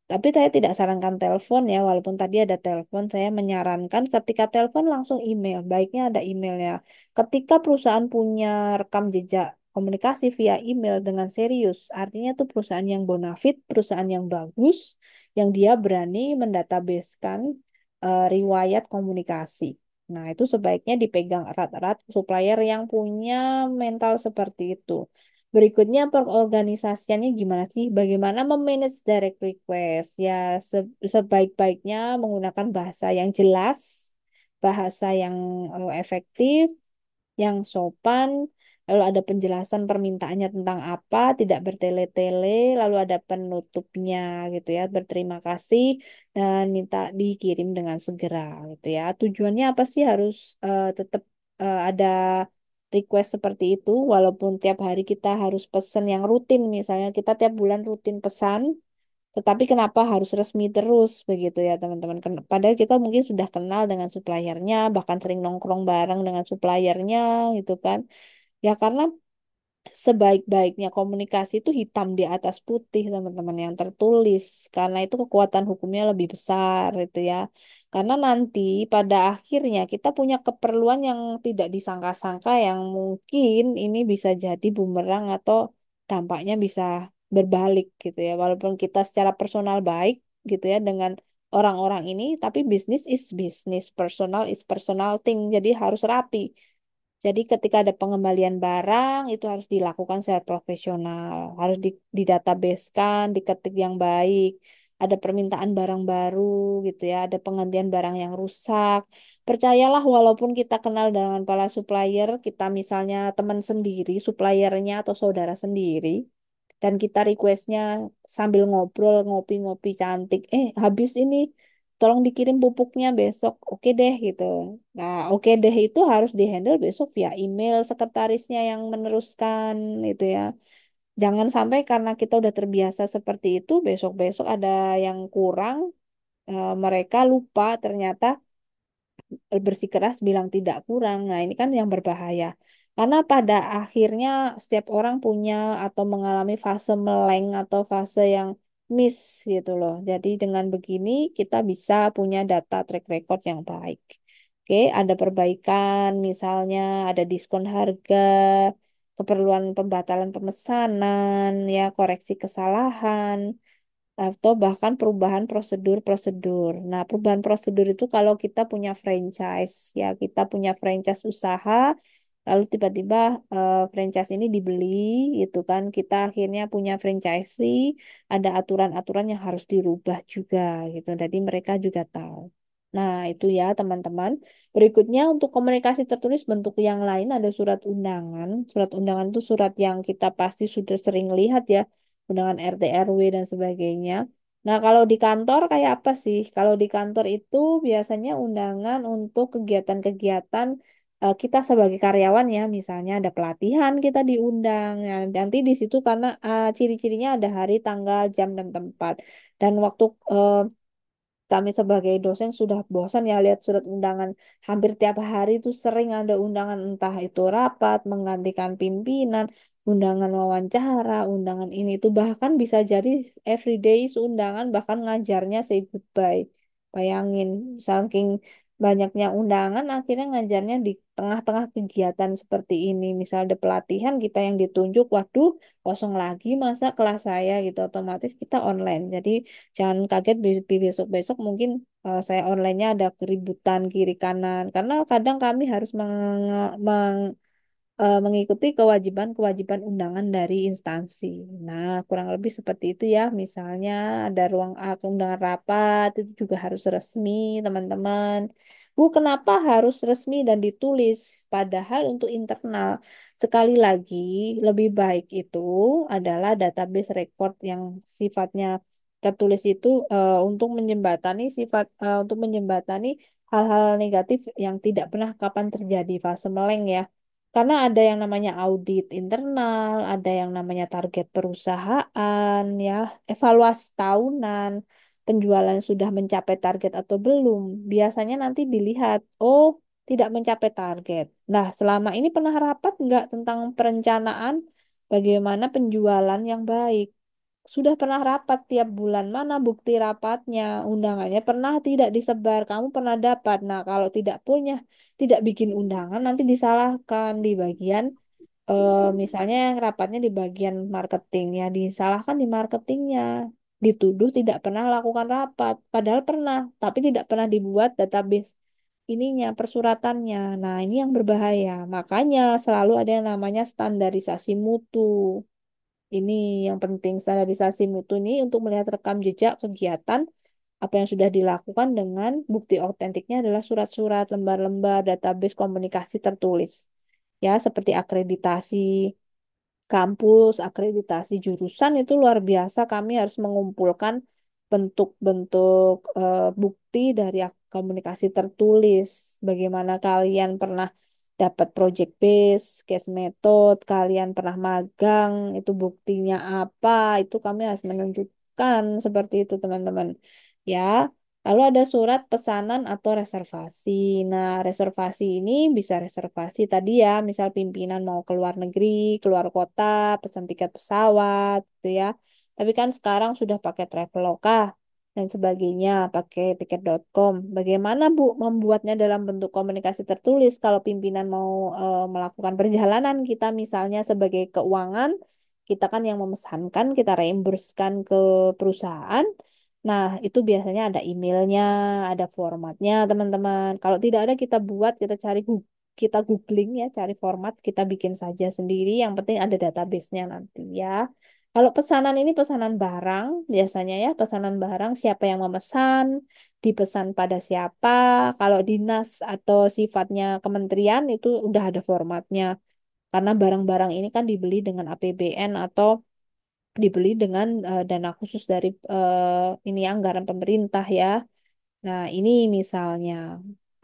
[SPEAKER 1] Tapi saya tidak sarankan telepon ya, walaupun tadi ada telepon, saya menyarankan ketika telepon langsung email. Baiknya ada emailnya. Ketika perusahaan punya rekam jejak komunikasi via email dengan serius, artinya itu perusahaan yang bonafit, perusahaan yang bagus, yang dia berani mendatabasekan riwayat komunikasi. Nah, itu sebaiknya dipegang erat-erat supplier yang punya mental seperti itu. Berikutnya perorganisasiannya gimana sih? Bagaimana memanage direct request? Ya sebaik-baiknya menggunakan bahasa yang jelas, bahasa yang efektif, yang sopan, lalu ada penjelasan permintaannya tentang apa, tidak bertele-tele, lalu ada penutupnya gitu ya, berterima kasih dan minta dikirim dengan segera gitu ya. Tujuannya apa sih harus tetap ada request seperti itu, walaupun tiap hari kita harus pesan yang rutin, misalnya kita tiap bulan rutin pesan, tetapi kenapa harus resmi terus begitu ya teman-teman? Padahal kita mungkin sudah kenal dengan suppliernya, bahkan sering nongkrong bareng dengan suppliernya gitu kan. Ya karena sebaik-baiknya komunikasi itu hitam di atas putih teman-teman yang tertulis. Karena itu kekuatan hukumnya lebih besar itu ya. Karena nanti pada akhirnya kita punya keperluan yang tidak disangka-sangka yang mungkin ini bisa jadi bumerang atau dampaknya bisa berbalik gitu ya. Walaupun kita secara personal baik gitu ya dengan orang-orang ini, tapi bisnis is business, personal is personal thing. Jadi harus rapi. Jadi ketika ada pengembalian barang itu harus dilakukan secara profesional, harus didatabasekan, diketik yang baik. ada permintaan barang baru gitu ya, ada penggantian barang yang rusak. Percayalah, walaupun kita kenal dengan para supplier, kita misalnya teman sendiri, suppliernya atau saudara sendiri, dan kita requestnya sambil ngobrol, ngopi-ngopi cantik, habis ini, tolong dikirim pupuknya besok, oke deh gitu. Nah, oke deh itu harus dihandle besok via email sekretarisnya yang meneruskan gitu ya. Jangan sampai karena kita udah terbiasa seperti itu, besok-besok ada yang kurang, mereka lupa ternyata bersikeras bilang tidak kurang. Nah, ini kan yang berbahaya. Karena pada akhirnya setiap orang punya atau mengalami fase meleng atau fase yang miss gitu loh. Jadi dengan begini kita bisa punya data track record yang baik. Oke, ada perbaikan, misalnya ada diskon harga, keperluan pembatalan pemesanan, ya koreksi kesalahan atau bahkan perubahan prosedur-prosedur. Nah, perubahan prosedur itu kalau kita punya franchise, ya kita punya franchise usaha, lalu tiba-tiba franchise ini dibeli, gitu kan, kita akhirnya punya franchisee, ada aturan-aturan yang harus dirubah juga, gitu. Jadi mereka juga tahu. Nah, itu ya teman-teman. Berikutnya untuk komunikasi tertulis bentuk yang lain ada surat undangan. Surat undangan itu surat yang kita pasti sudah sering lihat ya, undangan RT RW dan sebagainya. Nah, kalau di kantor kayak apa sih? Kalau di kantor itu biasanya undangan untuk kegiatan-kegiatan kita sebagai karyawan ya, misalnya ada pelatihan kita diundang. Ya, nanti di situ karena ciri-cirinya ada hari, tanggal, jam, dan tempat. Dan waktu kami sebagai dosen sudah bosan ya lihat surat undangan hampir tiap hari itu sering ada undangan entah itu rapat, menggantikan pimpinan, undangan wawancara, undangan ini itu bahkan bisa jadi everyday undangan bahkan ngajarnya say goodbye. Bayangin saking banyaknya undangan akhirnya ngajarnya di tengah-tengah kegiatan seperti ini. Misal ada pelatihan kita yang ditunjuk, waduh kosong lagi masa kelas saya gitu otomatis kita online. Jadi jangan kaget besok-besok mungkin saya online-nya ada keributan kiri kanan karena kadang kami harus mengikuti kewajiban-kewajiban undangan dari instansi. Nah, kurang lebih seperti itu ya. Misalnya ada ruang undangan rapat itu juga harus resmi, teman-teman. Bu, kenapa harus resmi dan ditulis? Padahal untuk internal, sekali lagi, lebih baik itu adalah database record yang sifatnya tertulis itu untuk menjembatani hal-hal negatif yang tidak pernah kapan terjadi fase meleng ya. Karena ada yang namanya audit internal, ada yang namanya target perusahaan, ya, evaluasi tahunan, penjualan sudah mencapai target atau belum. Biasanya nanti dilihat, oh, tidak mencapai target. Nah, selama ini pernah rapat nggak tentang perencanaan bagaimana penjualan yang baik? Sudah pernah rapat tiap bulan, mana bukti rapatnya, undangannya pernah tidak disebar, kamu pernah dapat. Nah, kalau tidak punya, tidak bikin undangan, nanti disalahkan di bagian, misalnya yang rapatnya di bagian marketing, ya disalahkan di marketingnya, dituduh tidak pernah lakukan rapat, padahal pernah, tapi tidak pernah dibuat database ininya, persuratannya. Nah, ini yang berbahaya. Makanya selalu ada yang namanya standarisasi mutu. Ini yang penting standarisasi mutu ini untuk melihat rekam jejak kegiatan apa yang sudah dilakukan dengan bukti otentiknya adalah surat-surat, lembar-lembar, database komunikasi tertulis. Ya, seperti akreditasi kampus, akreditasi jurusan itu luar biasa. Kami harus mengumpulkan bentuk-bentuk bukti dari komunikasi tertulis. Bagaimana kalian pernah dapat project base, case method, kalian pernah magang, itu buktinya apa? Itu kami harus menunjukkan seperti itu, teman-teman. Ya. Lalu ada surat pesanan atau reservasi. Nah, reservasi ini bisa reservasi tadi ya, misal pimpinan mau ke luar negeri, keluar kota, pesan tiket pesawat, gitu ya. Tapi kan sekarang sudah pakai Traveloka dan sebagainya, pakai tiket.com. Bagaimana Bu membuatnya dalam bentuk komunikasi tertulis kalau pimpinan mau melakukan perjalanan, kita misalnya sebagai keuangan, kita kan yang memesankan, kita reimbursekan ke perusahaan. Nah, itu biasanya ada emailnya, ada formatnya, teman-teman. Kalau tidak ada, kita buat, kita cari, kita googling ya, cari format, kita bikin saja sendiri. Yang penting ada database-nya nanti ya. Kalau pesanan ini pesanan barang, biasanya ya pesanan barang siapa yang memesan, dipesan pada siapa. Kalau dinas atau sifatnya kementerian itu udah ada formatnya. Karena barang-barang ini kan dibeli dengan APBN atau dibeli dengan dana khusus dari ini anggaran pemerintah ya. Nah, ini misalnya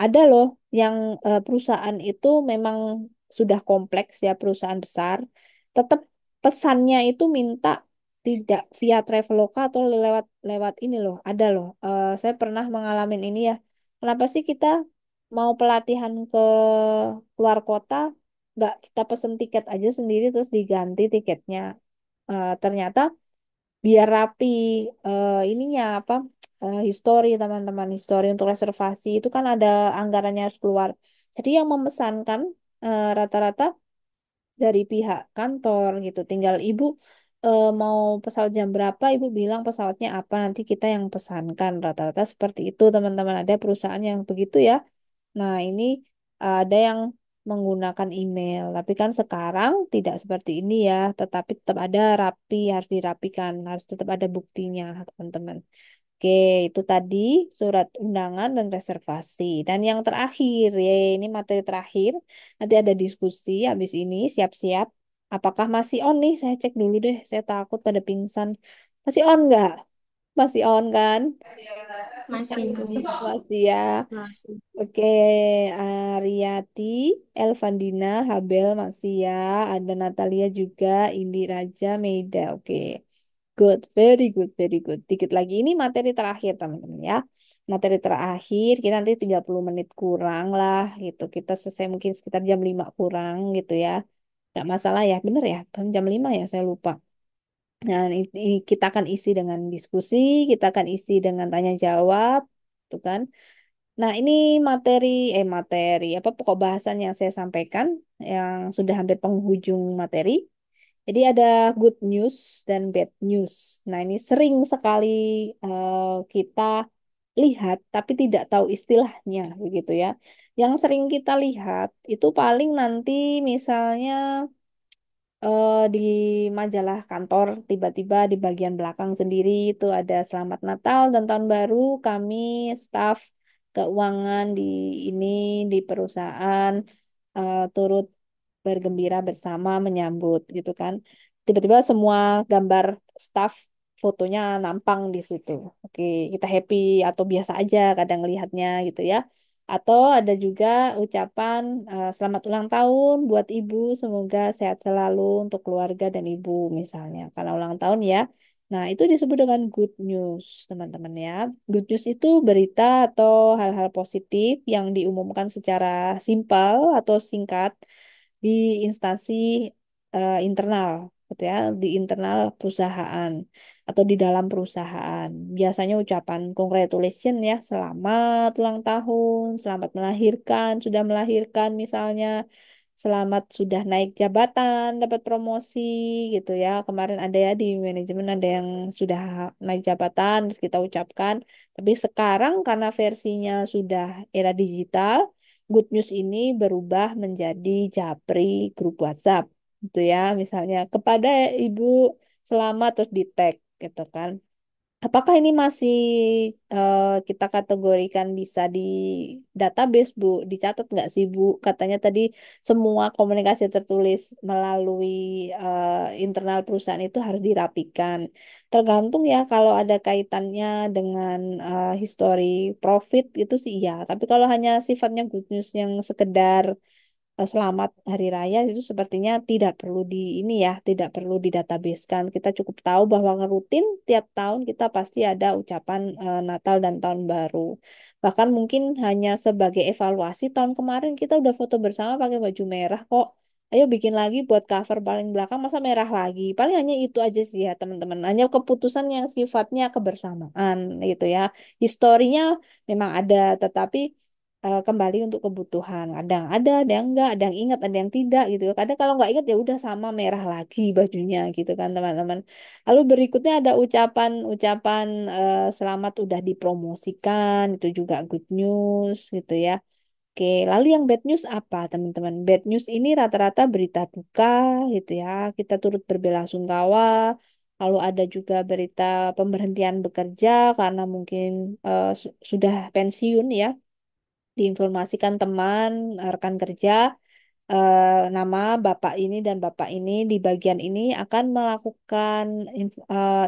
[SPEAKER 1] ada loh yang perusahaan itu memang sudah kompleks ya perusahaan besar, tetap pesannya itu minta tidak via Traveloka atau lewat lewat ini loh, ada loh. Saya pernah mengalami ini ya. Kenapa sih kita mau pelatihan ke luar kota, nggak kita pesen tiket aja sendiri terus diganti tiketnya? Ternyata biar rapi ininya apa history teman-teman history untuk reservasi itu kan ada anggarannya harus keluar jadi yang memesankan rata-rata dari pihak kantor gitu tinggal ibu mau pesawat jam berapa ibu bilang pesawatnya apa nanti kita yang pesankan rata-rata seperti itu teman-teman ada perusahaan yang begitu ya. Nah, ini ada yang menggunakan email, tapi kan sekarang tidak seperti ini ya, tetapi tetap ada rapi, harus dirapikan, harus tetap ada buktinya, teman-teman. Oke, itu tadi surat undangan dan reservasi. Dan yang terakhir, ya ini materi terakhir, nanti ada diskusi habis ini, siap-siap. Apakah masih on nih? Saya cek dulu deh, saya takut pada pingsan. Masih on nggak? Masih on kan?
[SPEAKER 2] Masih, Bu.
[SPEAKER 1] Masih ya.
[SPEAKER 2] Masih.
[SPEAKER 1] Oke, Ariati, Elvandina, Habel, masih ya. Ada Natalia juga, Indi Raja, Meida. Oke, good, very good, very good. Dikit lagi, ini materi terakhir teman-teman ya. Materi terakhir, kita nanti 30 menit kurang lah gitu. Kita selesai mungkin sekitar jam 5 kurang gitu ya. Nggak masalah ya, bener ya? Jam 5 ya, saya lupa. Nah, ini kita akan isi dengan diskusi, kita akan isi dengan tanya jawab, tuh kan? Nah, ini materi apa pokok bahasan yang saya sampaikan yang sudah hampir penghujung materi. Jadi ada good news dan bad news. Nah, ini sering sekali kita lihat tapi tidak tahu istilahnya begitu ya. Yang sering kita lihat itu paling nanti misalnya di majalah kantor tiba-tiba di bagian belakang sendiri itu ada Selamat Natal dan Tahun Baru kami staf keuangan di ini di perusahaan turut bergembira bersama menyambut gitu kan. Tiba-tiba semua gambar staf fotonya nampang di situ. Oke, kita happy atau biasa aja kadang lihatnya gitu ya. Atau ada juga ucapan selamat ulang tahun buat ibu, semoga sehat selalu untuk keluarga dan ibu misalnya. Karena ulang tahun ya. Nah, itu disebut dengan good news, teman-teman ya. Good news itu berita atau hal-hal positif yang diumumkan secara simpel atau singkat di instansi internal, gitu ya, di internal perusahaan atau di dalam perusahaan. Biasanya ucapan congratulation ya, selamat ulang tahun, selamat melahirkan, sudah melahirkan misalnya, selamat sudah naik jabatan, dapat promosi gitu ya. Kemarin ada ya di manajemen ada yang sudah naik jabatan, terus kita ucapkan. Tapi sekarang karena versinya sudah era digital, good news ini berubah menjadi japri grup WhatsApp gitu ya. Misalnya kepada Ibu selamat terus di tag gitu kan. Apakah ini masih kita kategorikan bisa di database, Bu? Dicatat nggak sih, Bu? Katanya tadi semua komunikasi tertulis melalui internal perusahaan itu harus dirapikan. Tergantung ya kalau ada kaitannya dengan history profit itu sih iya. Tapi kalau hanya sifatnya good news yang sekedar selamat hari raya itu sepertinya tidak perlu di ini ya, tidak perlu didatabasekan. Kita cukup tahu bahwa ngerutin tiap tahun kita pasti ada ucapan Natal dan Tahun Baru. Bahkan mungkin hanya sebagai evaluasi tahun kemarin kita udah foto bersama pakai baju merah kok. Ayo bikin lagi buat cover paling belakang masa merah lagi. Paling hanya itu aja sih ya teman-teman. Hanya keputusan yang sifatnya kebersamaan gitu ya. Historinya memang ada, tetapi kembali untuk kebutuhan. Ada yang enggak, ada yang ingat, ada yang tidak gitu. Kadang kalau nggak ingat ya udah sama merah lagi bajunya gitu kan teman-teman. Lalu berikutnya ada ucapan-ucapan selamat udah dipromosikan, itu juga good news gitu ya. Oke, lalu yang bad news apa teman-teman? Bad news ini rata-rata berita duka gitu ya. Kita turut berbelasungkawa Lalu ada juga berita pemberhentian bekerja karena mungkin sudah pensiun ya. Diinformasikan teman, rekan kerja, nama bapak ini dan bapak ini di bagian ini akan melakukan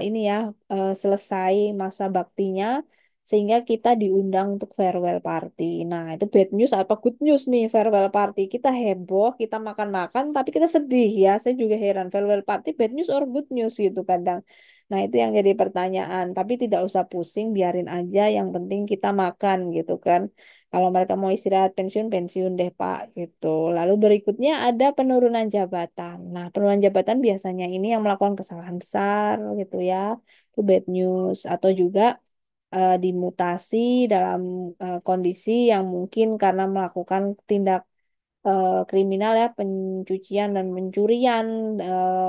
[SPEAKER 1] ini ya, selesai masa baktinya sehingga kita diundang untuk farewell party. Nah, itu bad news atau good news nih farewell party. Kita heboh, kita makan-makan, tapi kita sedih ya. Saya juga heran farewell party bad news or good news gitu kadang. Nah, itu yang jadi pertanyaan. Tapi tidak usah pusing, biarin aja. Yang penting kita makan gitu kan. Kalau mereka mau istirahat pensiun, pensiun deh Pak gitu. Lalu berikutnya ada penurunan jabatan. Nah, penurunan jabatan biasanya ini yang melakukan kesalahan besar gitu ya. Itu bad news. Atau juga dimutasi dalam kondisi yang mungkin karena melakukan tindak kriminal ya, pencucian dan pencurian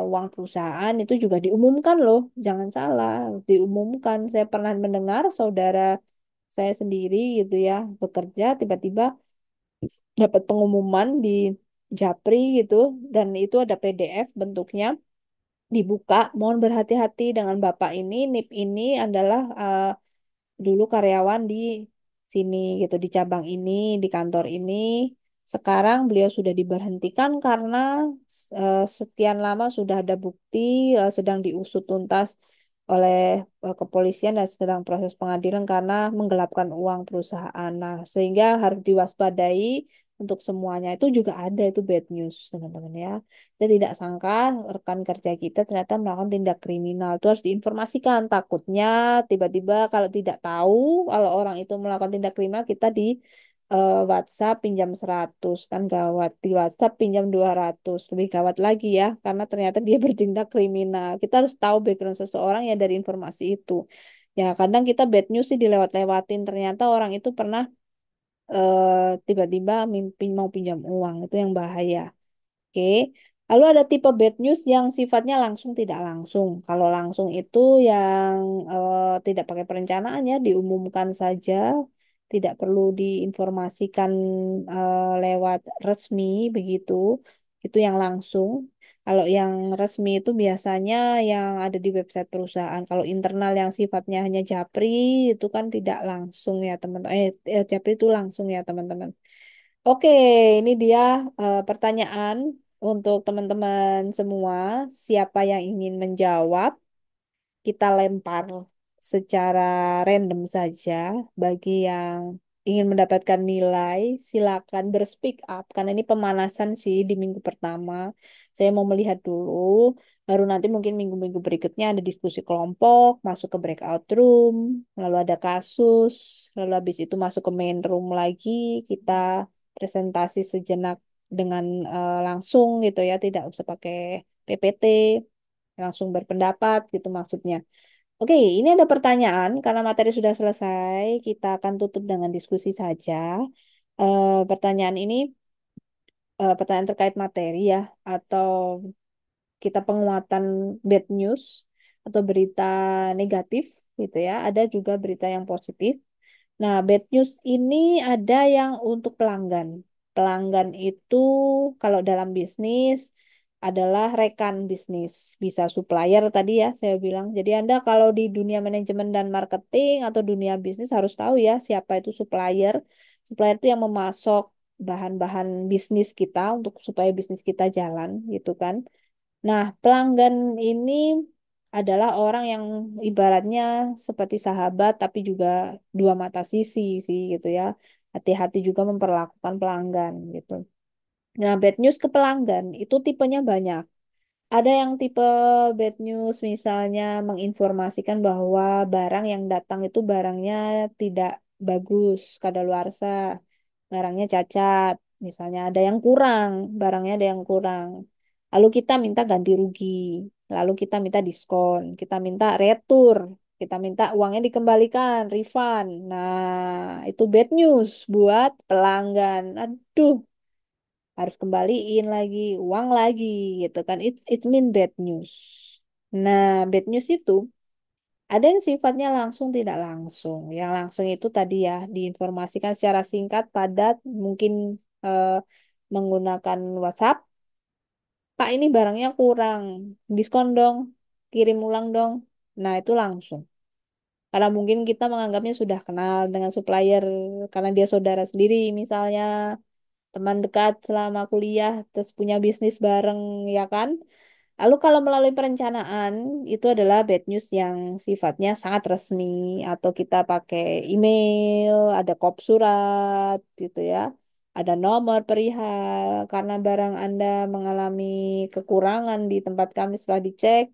[SPEAKER 1] uang perusahaan itu juga diumumkan loh. Jangan salah, diumumkan. Saya pernah mendengar saudara saya sendiri gitu ya bekerja tiba-tiba dapat pengumuman di Japri gitu dan itu ada PDF bentuknya dibuka mohon berhati-hati dengan bapak ini NIP ini adalah dulu karyawan di sini gitu di cabang ini di kantor ini sekarang beliau sudah diberhentikan karena sekian lama sudah ada bukti sedang diusut tuntas oleh kepolisian dan sedang proses pengadilan karena menggelapkan uang perusahaan. Nah, sehingga harus diwaspadai untuk semuanya. Itu juga ada itu bad news, teman-teman ya. Kita tidak sangka rekan kerja kita ternyata melakukan tindak kriminal. Itu harus diinformasikan. Takutnya tiba-tiba kalau tidak tahu kalau orang itu melakukan tindak kriminal kita di WhatsApp pinjam 100 kan gawat. Di WhatsApp pinjam 200 lebih gawat lagi ya karena ternyata dia bertindak kriminal. Kita harus tahu background seseorang ya dari informasi itu. Ya kadang kita bad news sih dilewat-lewatin ternyata orang itu pernah tiba-tiba mau pinjam uang itu yang bahaya. Oke. Lalu ada tipe bad news yang sifatnya langsung tidak langsung. Kalau langsung itu yang tidak pakai perencanaan ya, diumumkan saja, tidak perlu diinformasikan lewat resmi begitu. Itu yang langsung. Kalau yang resmi itu biasanya yang ada di website perusahaan. Kalau internal yang sifatnya hanya japri itu kan tidak langsung ya teman-teman. Japri itu langsung ya teman-teman. Oke, ini dia pertanyaan untuk teman-teman semua. Siapa yang ingin menjawab? Kita lempar secara random saja. Bagi yang ingin mendapatkan nilai, silakan berspeak up. Karena ini pemanasan sih di minggu pertama. Saya mau melihat dulu. Baru nanti mungkin minggu-minggu berikutnya ada diskusi kelompok, masuk ke breakout room, lalu ada kasus, lalu habis itu masuk ke main room lagi, kita presentasi sejenak dengan langsung gitu ya, tidak usah pakai PPT, langsung berpendapat gitu maksudnya. Oke, ini ada pertanyaan karena materi sudah selesai, kita akan tutup dengan diskusi saja. Pertanyaan ini pertanyaan terkait materi ya atau kita penguatan bad news atau berita negatif gitu ya. Ada juga berita yang positif. Nah, bad news ini ada yang untuk pelanggan. Pelanggan itu kalau dalam bisnis adalah rekan bisnis, bisa supplier tadi ya saya bilang. Jadi Anda kalau di dunia manajemen dan marketing atau dunia bisnis harus tahu ya siapa itu supplier. Supplier itu yang memasok bahan-bahan bisnis kita untuk supaya bisnis kita jalan gitu kan. Nah, pelanggan ini adalah orang yang ibaratnya seperti sahabat, tapi juga dua mata sisi sih gitu ya. Hati-hati juga memperlakukan pelanggan gitu. Nah, bad news ke pelanggan itu tipenya banyak. Ada yang tipe bad news misalnya menginformasikan bahwa barang yang datang itu barangnya tidak bagus, kadaluarsa, barangnya cacat, misalnya ada yang kurang, barangnya ada yang kurang. Lalu kita minta ganti rugi, lalu kita minta diskon, kita minta retur, kita minta uangnya dikembalikan, refund. Nah, itu bad news buat pelanggan. Aduh, harus kembaliin lagi uang lagi gitu kan it's mean bad news. Nah, bad news itu ada yang sifatnya langsung tidak langsung. Yang langsung itu tadi ya diinformasikan secara singkat padat mungkin eh, menggunakan WhatsApp. Pak ini barangnya kurang, diskon dong. kirim ulang dong. Nah, itu langsung. Karena mungkin kita menganggapnya sudah kenal dengan supplier karena dia saudara sendiri misalnya, teman dekat selama kuliah, terus punya bisnis bareng, ya kan? Lalu kalau melalui perencanaan, itu adalah bad news yang sifatnya sangat resmi, atau kita pakai email, ada kop surat, gitu ya. Ada nomor perihal, karena barang Anda mengalami kekurangan di tempat kami setelah dicek,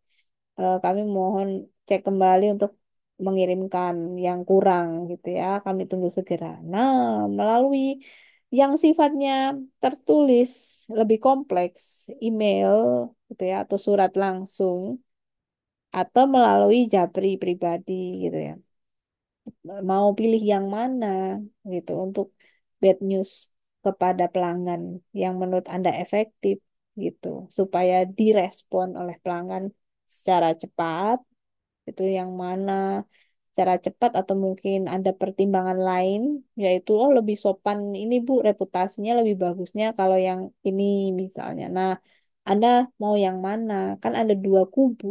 [SPEAKER 1] kami mohon cek kembali untuk mengirimkan yang kurang gitu ya. Kami tunggu segera. Nah, melalui yang sifatnya tertulis lebih kompleks, email gitu ya, atau surat langsung, atau melalui Japri pribadi gitu ya. Mau pilih yang mana gitu untuk bad news kepada pelanggan yang menurut Anda efektif gitu, supaya direspon oleh pelanggan secara cepat, itu yang mana secara cepat, atau mungkin ada pertimbangan lain, yaitu oh lebih sopan ini Bu, reputasinya lebih bagusnya kalau yang ini misalnya. Nah, Anda mau yang mana? Kan ada dua kubu.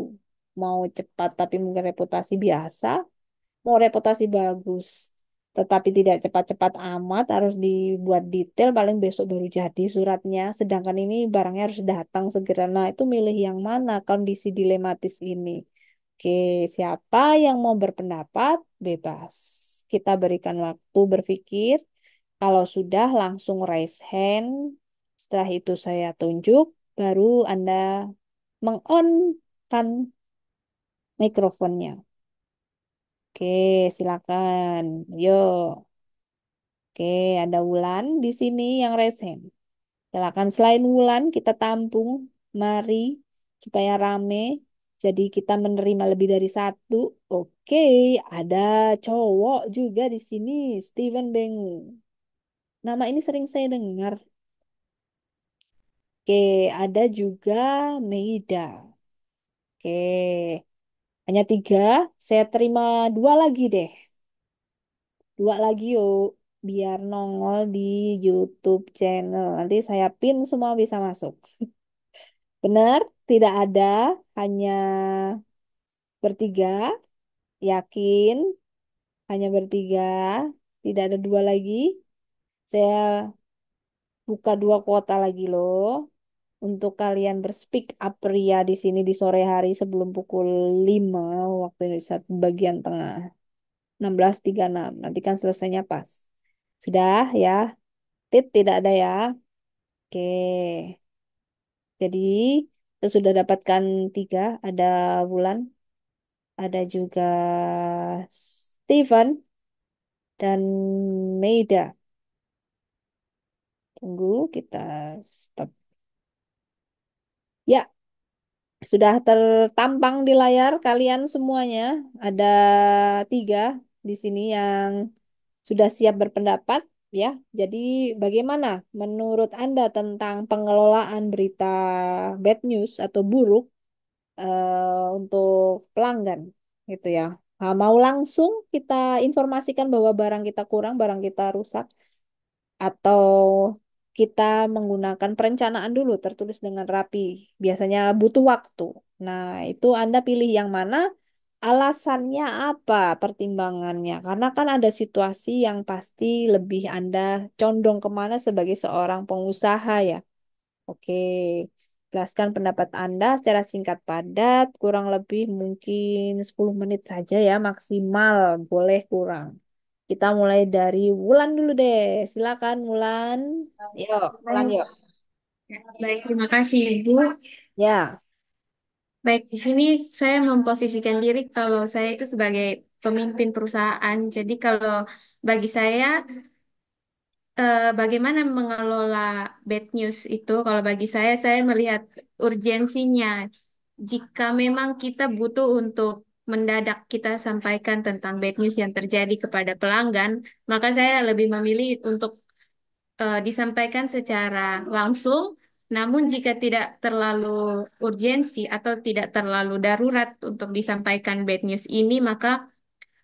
[SPEAKER 1] Mau cepat tapi mungkin reputasi biasa, mau reputasi bagus tetapi tidak cepat-cepat amat, harus dibuat detail, paling besok baru jadi suratnya, sedangkan ini barangnya harus datang segera. Nah, itu milih yang mana kondisi dilematis ini? Oke, siapa yang mau berpendapat? Bebas. Kita berikan waktu berpikir. Kalau sudah, langsung raise hand. Setelah itu saya tunjuk, baru Anda meng-on kan mikrofonnya. Oke, silakan. Yuk. Oke, ada Wulan di sini yang resen. Silakan, selain Wulan, kita tampung. Mari, supaya rame. Jadi kita menerima lebih dari satu. Oke, ada cowok juga di sini. Steven Bengu. Nama ini sering saya dengar. Oke, ada juga Meida. Oke, hanya tiga. Saya terima dua lagi deh. Dua lagi yuk. Biar nongol di YouTube channel. Nanti saya pin semua bisa masuk. Benar? Tidak ada. Hanya bertiga. Yakin? Hanya bertiga. Tidak ada dua lagi. Saya buka dua kuota lagi loh. Untuk kalian berspeak up ria di sini di sore hari sebelum pukul 5 waktu Indonesia bagian tengah. 16.36. Nanti kan selesainya pas. Sudah ya? Tidak ada ya? Oke. Jadi kita sudah dapatkan tiga. Ada Wulan, ada juga Steven, dan Meida. Tunggu, kita stop. Ya, sudah tertampang di layar kalian semuanya. Ada tiga di sini yang sudah siap berpendapat ya. Jadi bagaimana menurut Anda tentang pengelolaan berita bad news atau buruk untuk pelanggan gitu ya? Mau langsung kita informasikan bahwa barang kita kurang, barang kita rusak, atau kita menggunakan perencanaan dulu tertulis dengan rapi. Biasanya butuh waktu. Nah, itu Anda pilih yang mana? Alasannya apa? Pertimbangannya? Karena kan ada situasi yang pasti lebih Anda condong kemana sebagai seorang pengusaha ya. Oke, jelaskan pendapat Anda secara singkat padat, kurang lebih mungkin 10 menit saja ya maksimal, boleh kurang. Kita mulai dari Wulan dulu deh. Silakan Wulan. Yuk, Wulan
[SPEAKER 2] Baik,
[SPEAKER 1] yuk.
[SPEAKER 2] baik, terima kasih Ibu.
[SPEAKER 1] Ya,
[SPEAKER 2] Baik, di sini saya memposisikan diri kalau saya itu sebagai pemimpin perusahaan. Jadi kalau bagi saya, bagaimana mengelola bad news itu? Kalau bagi saya melihat urgensinya. Jika memang kita butuh untuk mendadak kita sampaikan tentang bad news yang terjadi kepada pelanggan, maka saya lebih memilih untuk disampaikan secara langsung. Namun jika tidak terlalu urgensi atau tidak terlalu darurat untuk disampaikan bad news ini, maka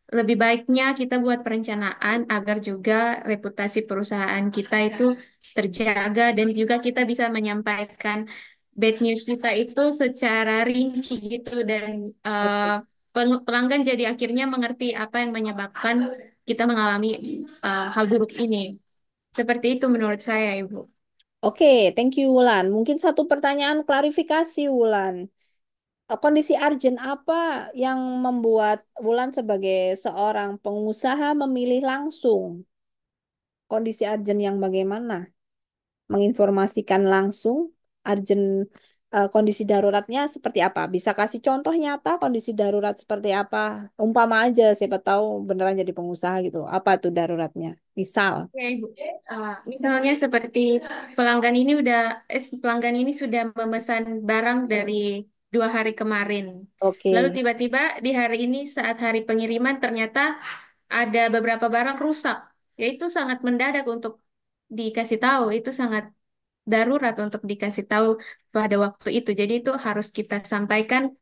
[SPEAKER 2] lebih baiknya kita buat perencanaan agar juga reputasi perusahaan kita itu terjaga dan juga kita bisa menyampaikan bad news kita itu secara rinci gitu dan
[SPEAKER 1] Oke.
[SPEAKER 2] pelanggan jadi akhirnya mengerti apa yang menyebabkan kita mengalami hal buruk ini. Seperti itu menurut saya, Ibu.
[SPEAKER 1] Oke, thank you Wulan. Mungkin satu pertanyaan klarifikasi Wulan. Kondisi urgent apa yang membuat Wulan sebagai seorang pengusaha memilih langsung? Kondisi urgent yang bagaimana? Menginformasikan langsung urgent, kondisi daruratnya seperti apa? Bisa kasih contoh nyata kondisi darurat seperti apa? Umpama aja, siapa tahu beneran jadi pengusaha gitu. Apa tuh daruratnya? Misal.
[SPEAKER 2] Ya, Ibu. Misalnya seperti pelanggan ini sudah memesan barang dari 2 hari kemarin. Lalu
[SPEAKER 1] Oke.
[SPEAKER 2] tiba-tiba di hari ini saat hari pengiriman ternyata ada beberapa barang rusak. Ya itu sangat mendadak untuk dikasih tahu. Itu sangat darurat untuk dikasih tahu pada waktu itu. Jadi itu harus kita sampaikan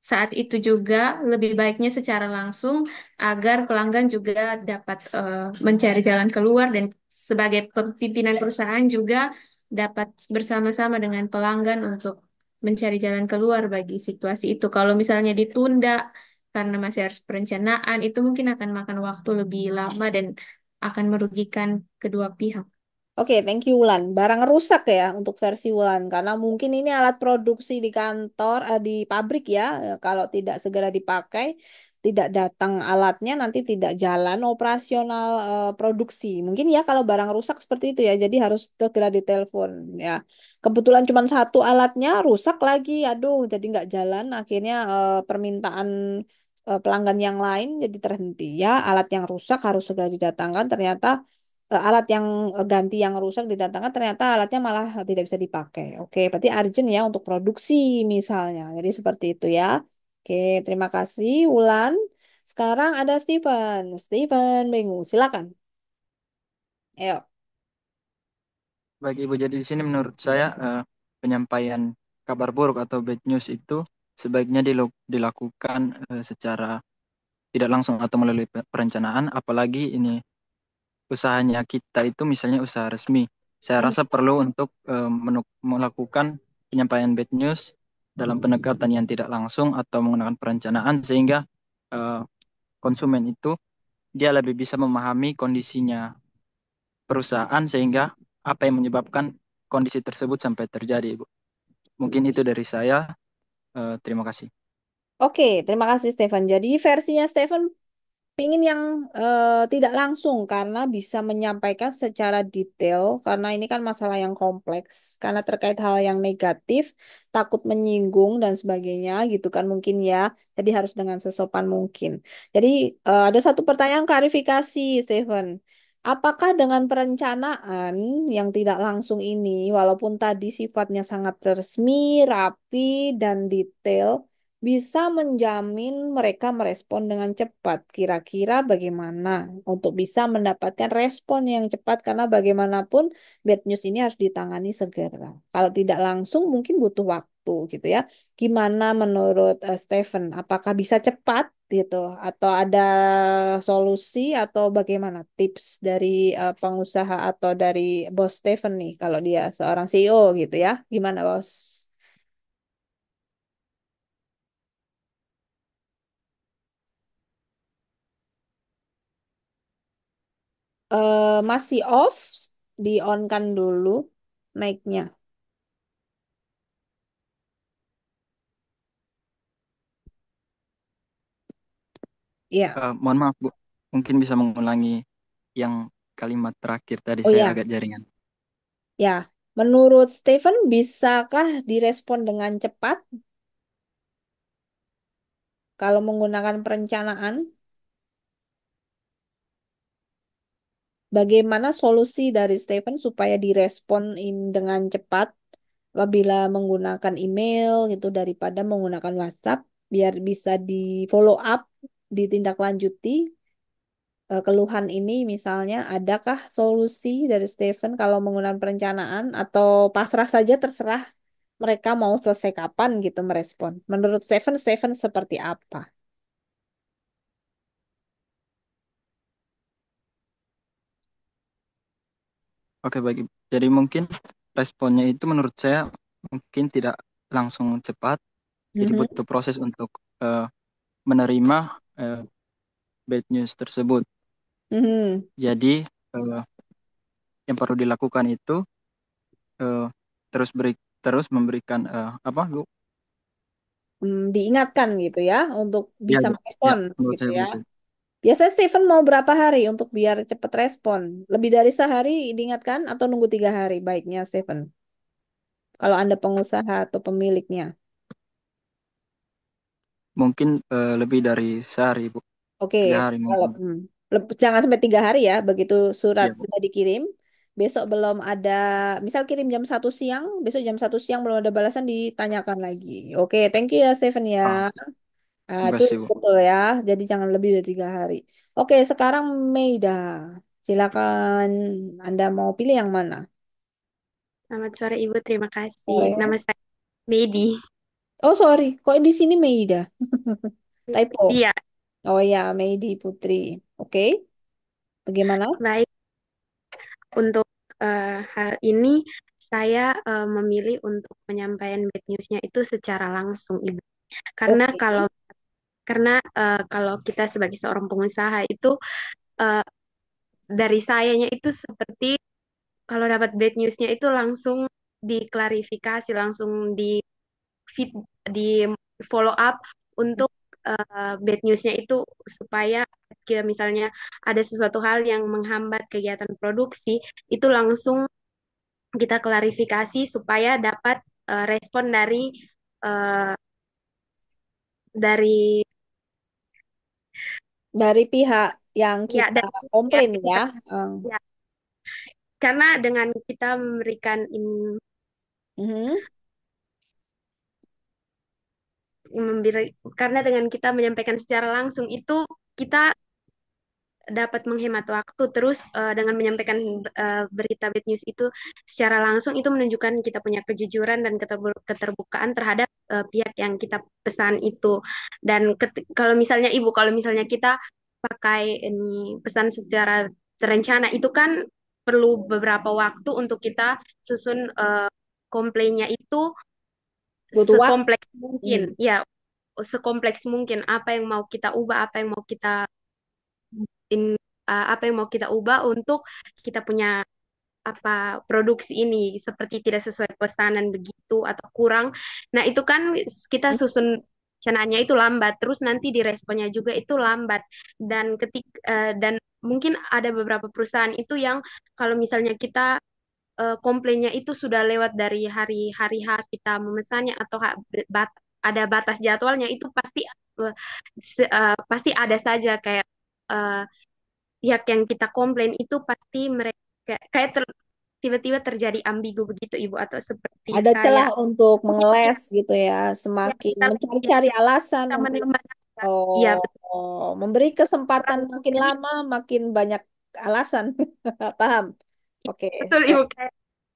[SPEAKER 2] saat itu juga lebih baiknya secara langsung agar pelanggan juga dapat mencari jalan keluar dan sebagai pimpinan perusahaan juga dapat bersama-sama dengan pelanggan untuk mencari jalan keluar bagi situasi itu. Kalau misalnya ditunda karena masih harus perencanaan, itu mungkin akan makan waktu lebih lama dan akan merugikan kedua pihak.
[SPEAKER 1] Oke, thank you Wulan. Barang rusak ya untuk versi Wulan karena mungkin ini alat produksi di kantor, di pabrik ya. Kalau tidak segera dipakai, tidak datang alatnya nanti tidak jalan operasional produksi. Mungkin ya kalau barang rusak seperti itu ya. Jadi harus segera ditelepon ya. Kebetulan cuma satu alatnya rusak lagi. Aduh, jadi nggak jalan. Akhirnya permintaan pelanggan yang lain jadi terhenti ya. Alat yang rusak harus segera didatangkan. Ternyata alat yang ganti yang rusak didatangkan ternyata alatnya malah tidak bisa dipakai. Oke, berarti urgent ya untuk produksi misalnya. Jadi seperti itu ya. Oke, terima kasih Wulan. Sekarang ada Steven. Steven Bengu, silakan. Ayo.
[SPEAKER 3] Bagi Ibu, jadi di sini menurut saya penyampaian kabar buruk atau bad news itu sebaiknya dilakukan secara tidak langsung atau melalui perencanaan, apalagi ini usahanya kita itu misalnya usaha resmi. Saya
[SPEAKER 1] Hmm.
[SPEAKER 3] rasa perlu untuk melakukan penyampaian bad news dalam pendekatan yang tidak langsung atau menggunakan perencanaan sehingga eh, konsumen itu dia lebih bisa memahami kondisinya perusahaan sehingga apa yang menyebabkan kondisi tersebut sampai terjadi, Ibu. Mungkin itu dari saya. Terima kasih.
[SPEAKER 1] Oke, terima kasih Stefan. Jadi versinya Stefan pingin yang tidak langsung karena bisa menyampaikan secara detail karena ini kan masalah yang kompleks karena terkait hal yang negatif takut menyinggung dan sebagainya gitu kan mungkin ya jadi harus dengan sesopan mungkin jadi ada satu pertanyaan klarifikasi Stephen, apakah dengan perencanaan yang tidak langsung ini walaupun tadi sifatnya sangat resmi rapi dan detail bisa menjamin mereka merespon dengan cepat. Kira-kira bagaimana untuk bisa mendapatkan respon yang cepat karena bagaimanapun bad news ini harus ditangani segera. Kalau tidak langsung mungkin butuh waktu gitu ya. Gimana menurut Stephen? Apakah bisa cepat gitu atau ada solusi atau bagaimana tips dari pengusaha atau dari bos Stephen nih kalau dia seorang CEO gitu ya. Gimana bos? Masih off, di on kan dulu mic-nya. Iya,
[SPEAKER 3] Mohon maaf, Bu. Mungkin bisa mengulangi yang kalimat terakhir tadi
[SPEAKER 1] oh
[SPEAKER 3] saya
[SPEAKER 1] ya,
[SPEAKER 3] agak jaringan.
[SPEAKER 1] ya. Menurut Stephen, bisakah direspon dengan cepat kalau menggunakan perencanaan? Bagaimana solusi dari Stephen supaya direspon dengan cepat apabila menggunakan email gitu daripada menggunakan WhatsApp biar bisa di follow up, ditindaklanjuti keluhan ini misalnya adakah solusi dari Stephen kalau menggunakan perencanaan atau pasrah saja terserah mereka mau selesai kapan gitu merespon. Menurut Stephen, Stephen seperti apa?
[SPEAKER 3] Oke, bagi. Jadi mungkin responnya itu menurut saya mungkin tidak langsung cepat, jadi
[SPEAKER 1] Mhm,
[SPEAKER 3] butuh proses untuk eh, menerima eh, bad news tersebut.
[SPEAKER 1] mhm.
[SPEAKER 3] Jadi eh, yang perlu dilakukan itu eh, terus memberikan apa Bu?
[SPEAKER 1] Diingatkan gitu ya untuk
[SPEAKER 3] Ya,
[SPEAKER 1] bisa
[SPEAKER 3] ya, ya,
[SPEAKER 1] merespon
[SPEAKER 3] menurut
[SPEAKER 1] gitu
[SPEAKER 3] saya
[SPEAKER 1] ya.
[SPEAKER 3] begitu.
[SPEAKER 1] Biasanya Steven mau berapa hari untuk biar cepat respon? Lebih dari sehari diingatkan atau nunggu 3 hari baiknya Steven? Kalau Anda pengusaha atau pemiliknya.
[SPEAKER 3] Mungkin lebih dari sehari Bu,
[SPEAKER 1] Oke,
[SPEAKER 3] 3 hari
[SPEAKER 1] kalau
[SPEAKER 3] mungkin.
[SPEAKER 1] jangan sampai 3 hari ya. Begitu surat
[SPEAKER 3] Ya Bu.
[SPEAKER 1] sudah dikirim, besok belum ada, misal kirim jam 1 siang, besok jam 1 siang belum ada balasan ditanyakan lagi. Oke, thank you ya Steven ya.
[SPEAKER 3] Ah,
[SPEAKER 1] Ah,
[SPEAKER 3] terima
[SPEAKER 1] itu
[SPEAKER 3] kasih Bu.
[SPEAKER 1] betul ya. Jadi jangan lebih dari 3 hari. Oke, sekarang Meida. Silakan Anda mau pilih yang mana?
[SPEAKER 2] Selamat sore Ibu, terima kasih. Nama
[SPEAKER 1] Sore.
[SPEAKER 2] saya Medi.
[SPEAKER 1] Oh sorry, kok di sini Meida? Typo.
[SPEAKER 2] Iya,
[SPEAKER 1] Oh ya, Meidi Putri. Oke, bagaimana?
[SPEAKER 2] baik. Untuk hal ini saya memilih untuk menyampaikan bad news-nya itu secara langsung, Ibu. Karena
[SPEAKER 1] Oke.
[SPEAKER 2] kalau kita sebagai seorang pengusaha itu eh, dari sayanya itu seperti kalau dapat bad news-nya itu langsung diklarifikasi, langsung feed, di follow up untuk bad newsnya itu supaya misalnya ada sesuatu hal yang menghambat kegiatan produksi itu langsung kita klarifikasi supaya dapat respon eh, dari
[SPEAKER 1] Dari pihak yang
[SPEAKER 2] ya
[SPEAKER 1] kita
[SPEAKER 2] dari ya,
[SPEAKER 1] komplain ya.
[SPEAKER 2] kita
[SPEAKER 1] Eh,
[SPEAKER 2] ya karena dengan kita memberikan
[SPEAKER 1] mhm.
[SPEAKER 2] karena dengan kita menyampaikan secara langsung itu kita dapat menghemat waktu terus dengan menyampaikan berita bad news itu secara langsung itu menunjukkan kita punya kejujuran dan keterbukaan terhadap pihak yang kita pesan itu dan kalau misalnya kita pakai ini pesan secara terencana itu kan perlu beberapa waktu untuk kita susun komplainnya itu
[SPEAKER 1] Butuh waktu.
[SPEAKER 2] sekompleks mungkin
[SPEAKER 1] Hmm.
[SPEAKER 2] ya sekompleks mungkin apa yang mau kita ubah apa yang mau kita ubah untuk kita punya apa produksi ini seperti tidak sesuai pesanan begitu atau kurang. Nah, itu kan kita susun rencananya itu lambat, terus nanti diresponnya juga itu lambat dan mungkin ada beberapa perusahaan itu yang kalau misalnya kita komplainnya itu sudah lewat dari hari H kita memesannya atau ada batas jadwalnya itu pasti ada saja kayak eh, pihak yang kita komplain itu pasti mereka kayak tiba-tiba terjadi ambigu begitu Ibu atau seperti
[SPEAKER 1] Ada celah
[SPEAKER 2] kayak
[SPEAKER 1] untuk
[SPEAKER 2] mungkin ya,
[SPEAKER 1] mengeles gitu ya,
[SPEAKER 2] ya
[SPEAKER 1] semakin
[SPEAKER 2] ya,
[SPEAKER 1] mencari-cari alasan
[SPEAKER 2] kita
[SPEAKER 1] untuk
[SPEAKER 2] menerima ya
[SPEAKER 1] oh, oh, memberi kesempatan makin
[SPEAKER 2] jadi
[SPEAKER 1] lama, makin banyak alasan. Paham? Oke,
[SPEAKER 2] betul
[SPEAKER 1] saya
[SPEAKER 2] Ibu kayak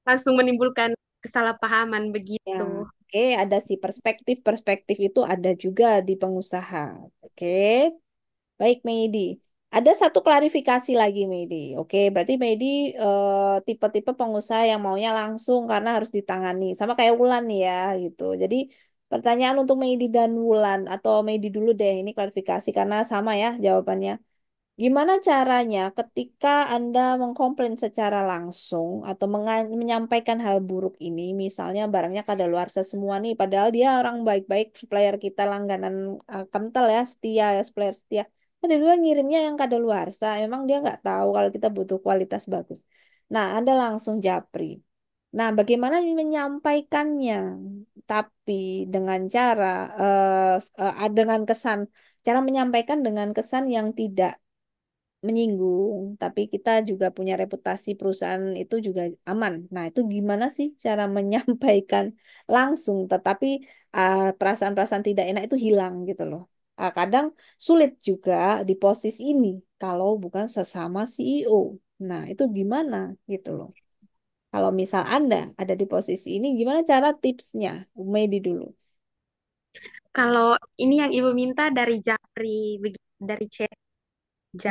[SPEAKER 2] langsung menimbulkan kesalahpahaman
[SPEAKER 1] ya.
[SPEAKER 2] begitu.
[SPEAKER 1] Oke, ada sih perspektif itu ada juga di pengusaha. Oke. Baik, Meidi. Ada satu klarifikasi lagi, Meidi. Oke, berarti Meidi tipe-tipe pengusaha yang maunya langsung karena harus ditangani. Sama kayak Wulan nih ya, gitu. Jadi pertanyaan untuk Meidi dan Wulan, atau Meidi dulu deh, ini klarifikasi karena sama ya jawabannya. Gimana caranya ketika Anda mengkomplain secara langsung atau menyampaikan hal buruk ini, misalnya barangnya kadaluarsa semua nih, padahal dia orang baik-baik, supplier kita langganan kental ya, setia ya, supplier setia. Kok tiba-tiba ngirimnya yang kadaluarsa, memang dia nggak tahu kalau kita butuh kualitas bagus. Nah, Anda langsung japri. Nah, bagaimana menyampaikannya? Tapi dengan cara, dengan kesan, cara menyampaikan dengan kesan yang tidak menyinggung, tapi kita juga punya reputasi perusahaan itu juga aman. Nah, itu gimana sih cara menyampaikan langsung, tetapi perasaan-perasaan tidak enak itu hilang gitu loh. Kadang sulit juga di posisi ini kalau bukan sesama CEO. Nah, itu gimana gitu loh. Kalau misal Anda ada di posisi ini, gimana cara tipsnya? Medi dulu.
[SPEAKER 2] Kalau ini yang Ibu minta dari dari chat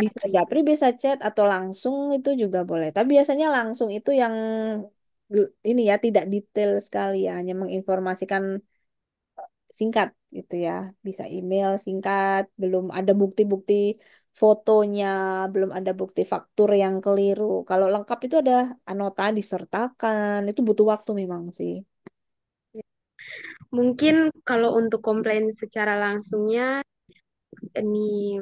[SPEAKER 1] Bisa
[SPEAKER 2] Japri.
[SPEAKER 1] japri, bisa chat atau langsung itu juga boleh. Tapi biasanya langsung itu yang ini ya tidak detail sekali ya, hanya menginformasikan singkat gitu ya. Bisa email singkat, belum ada bukti-bukti fotonya, belum ada bukti faktur yang keliru. Kalau lengkap itu ada anota disertakan, itu butuh waktu memang sih.
[SPEAKER 4] Mungkin kalau untuk komplain secara langsungnya ini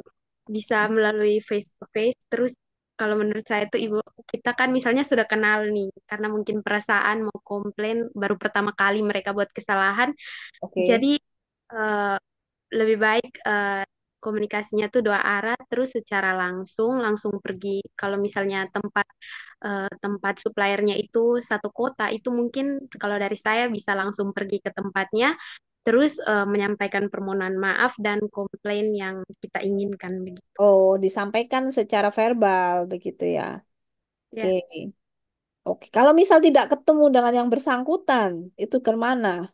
[SPEAKER 4] bisa melalui face to face. Terus kalau menurut saya tuh Ibu, kita kan misalnya sudah kenal nih, karena mungkin perasaan mau komplain baru pertama kali mereka buat kesalahan.
[SPEAKER 1] Oke.
[SPEAKER 4] Jadi eh, lebih baik komunikasinya tuh dua arah, terus secara langsung pergi. Kalau misalnya tempat suppliernya itu satu kota, itu mungkin kalau dari saya bisa langsung pergi ke tempatnya, terus menyampaikan permohonan maaf dan komplain yang kita inginkan begitu.
[SPEAKER 1] Oh, disampaikan secara verbal begitu ya. Oke.
[SPEAKER 4] Ya,
[SPEAKER 1] Oke, kalau misal tidak ketemu dengan yang bersangkutan, itu ke mana?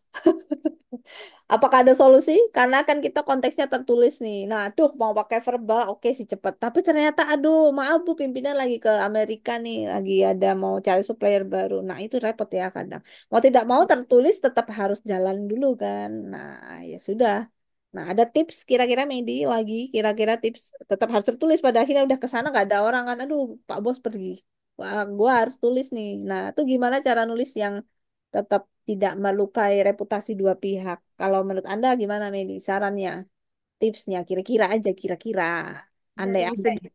[SPEAKER 1] Apakah ada solusi? Karena kan kita konteksnya tertulis nih. Nah, aduh mau pakai verbal, oke sih cepet. Tapi ternyata, aduh maaf Bu, pimpinan lagi ke Amerika nih, lagi ada mau cari supplier baru. Nah, itu repot ya kadang. Mau tidak mau tertulis tetap harus jalan dulu kan. Nah, ya sudah. Nah, ada tips kira-kira Medi lagi, kira-kira tips tetap harus tertulis pada akhirnya udah ke sana nggak ada orang kan. Aduh, Pak Bos pergi. Wah, gua harus tulis nih. Nah, itu gimana cara nulis yang tetap tidak melukai reputasi dua pihak. Kalau menurut Anda gimana Medi? Sarannya, tipsnya kira-kira aja kira-kira.
[SPEAKER 4] dari
[SPEAKER 1] Andai-andai.
[SPEAKER 4] segi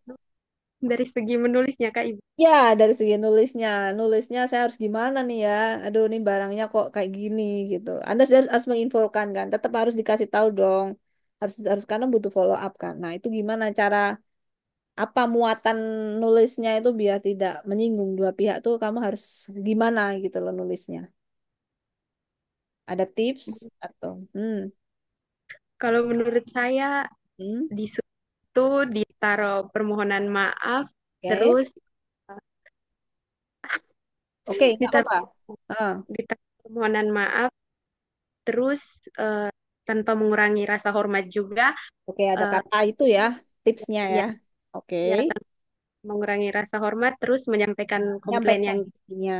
[SPEAKER 4] dari segi menulisnya Kak Ibu.
[SPEAKER 1] Ya, dari segi nulisnya, nulisnya saya harus gimana nih ya? Aduh, ini barangnya kok kayak gini gitu. Anda harus menginfokan kan, tetap harus dikasih tahu dong. Harus harus karena butuh follow up kan. Nah, itu gimana cara apa muatan nulisnya itu biar tidak menyinggung dua pihak tuh kamu harus gimana gitu loh nulisnya. Ada tips atau
[SPEAKER 4] Kalau menurut saya
[SPEAKER 1] hmm,
[SPEAKER 4] di situ ditaruh permohonan maaf,
[SPEAKER 1] oke.
[SPEAKER 4] terus
[SPEAKER 1] Oke, nggak
[SPEAKER 4] ditaruh
[SPEAKER 1] apa-apa. Ah,
[SPEAKER 4] ditaruh permohonan maaf, terus eh, tanpa mengurangi rasa hormat juga,
[SPEAKER 1] oke, ada
[SPEAKER 4] eh,
[SPEAKER 1] kata itu ya, tipsnya ya.
[SPEAKER 4] ya
[SPEAKER 1] Oke,
[SPEAKER 4] ya tanpa mengurangi rasa hormat, terus menyampaikan komplain
[SPEAKER 1] nyampaikan
[SPEAKER 4] yang
[SPEAKER 1] intinya,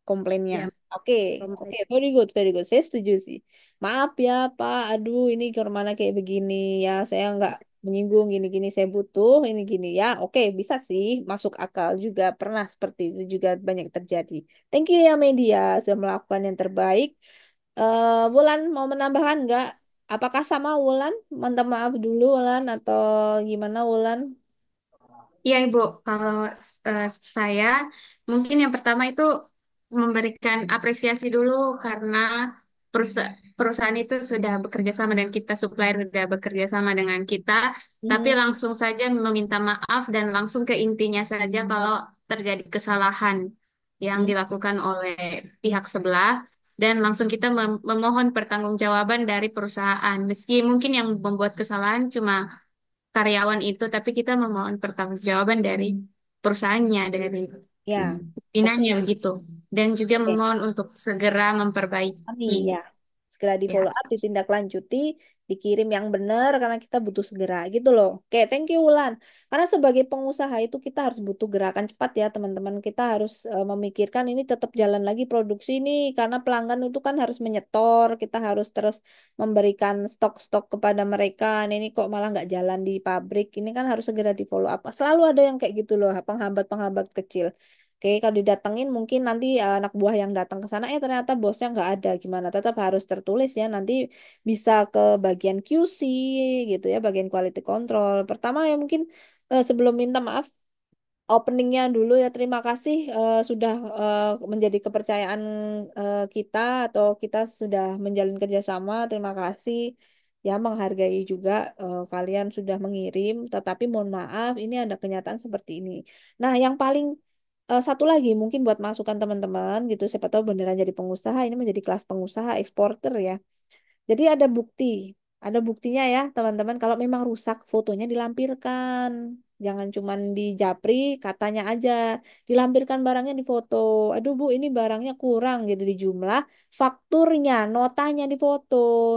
[SPEAKER 1] komplainnya.
[SPEAKER 4] ya
[SPEAKER 1] Oke,
[SPEAKER 4] komplain.
[SPEAKER 1] oke, very good, very good. Saya setuju sih. Maaf ya, Pak. Aduh, ini ke mana kayak begini ya. Saya nggak menyinggung gini-gini. Saya butuh ini gini ya. Oke, bisa sih, masuk akal juga. Pernah seperti itu juga banyak terjadi. Thank you ya media sudah melakukan yang terbaik. Wulan mau menambahkan nggak? Apakah sama Wulan? Minta maaf dulu Wulan atau gimana Wulan?
[SPEAKER 2] Iya, Ibu. Kalau eh, saya mungkin yang pertama itu memberikan apresiasi dulu karena perusahaan itu sudah bekerja sama dengan kita, supplier sudah bekerja sama dengan kita, tapi
[SPEAKER 1] Mhm.
[SPEAKER 2] langsung saja meminta maaf dan langsung ke intinya saja kalau terjadi kesalahan yang
[SPEAKER 1] Hmm.
[SPEAKER 2] dilakukan oleh pihak sebelah dan langsung kita memohon pertanggungjawaban dari perusahaan. Meski mungkin yang membuat kesalahan cuma karyawan itu, tapi kita memohon pertanggungjawaban dari perusahaannya, dari
[SPEAKER 1] Ya, oke.
[SPEAKER 2] pimpinannya begitu. Dan juga
[SPEAKER 1] Oke.
[SPEAKER 2] memohon untuk segera
[SPEAKER 1] Kami
[SPEAKER 2] memperbaiki.
[SPEAKER 1] ya segera di
[SPEAKER 2] Ya,
[SPEAKER 1] follow up, ditindaklanjuti, dikirim yang benar karena kita butuh segera gitu loh. Oke, thank you Wulan. Karena sebagai pengusaha itu kita harus butuh gerakan cepat ya teman-teman. Kita harus memikirkan ini tetap jalan lagi produksi ini karena pelanggan itu kan harus menyetor. Kita harus terus memberikan stok-stok kepada mereka. Nah, ini kok malah nggak jalan di pabrik. Ini kan harus segera di follow up. Selalu ada yang kayak gitu loh, penghambat-penghambat kecil. Oke, kalau didatengin mungkin nanti anak buah yang datang ke sana, ternyata bosnya nggak ada, gimana? Tetap harus tertulis ya, nanti bisa ke bagian QC gitu ya, bagian quality control. Pertama ya mungkin sebelum minta maaf, openingnya dulu ya terima kasih sudah menjadi kepercayaan kita atau kita sudah menjalin kerjasama. Terima kasih ya menghargai juga kalian sudah mengirim, tetapi mohon maaf ini ada kenyataan seperti ini. Nah, yang paling satu lagi mungkin buat masukan teman-teman gitu, siapa tahu beneran jadi pengusaha, ini menjadi kelas pengusaha eksporter ya. Jadi ada buktinya ya teman-teman. Kalau memang rusak, fotonya dilampirkan. Jangan cuman di japri, katanya aja. Dilampirkan barangnya di foto. Aduh Bu, ini barangnya kurang gitu di jumlah. Fakturnya, notanya di foto.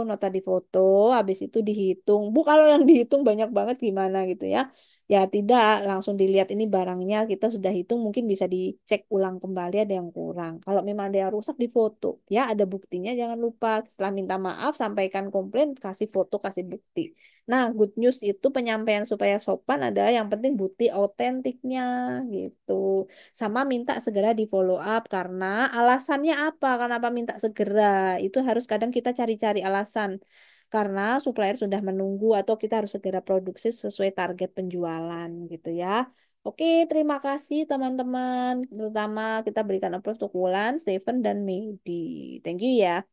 [SPEAKER 1] Nota di foto, habis itu dihitung. Bu, kalau yang dihitung banyak banget gimana gitu ya. Ya tidak langsung dilihat ini barangnya, kita sudah hitung, mungkin bisa dicek ulang kembali ada yang kurang. Kalau memang ada yang rusak difoto, ya ada buktinya, jangan lupa setelah minta maaf sampaikan komplain, kasih foto, kasih bukti. Nah, good news itu penyampaian supaya sopan ada yang penting bukti autentiknya gitu. Sama minta segera di follow up karena alasannya apa? Kenapa minta segera? Itu harus kadang kita cari-cari alasan karena supplier sudah menunggu atau kita harus segera produksi sesuai target penjualan gitu ya. Oke, terima kasih teman-teman. Terutama kita berikan applause untuk Wulan, Steven, dan Medi. Thank you ya.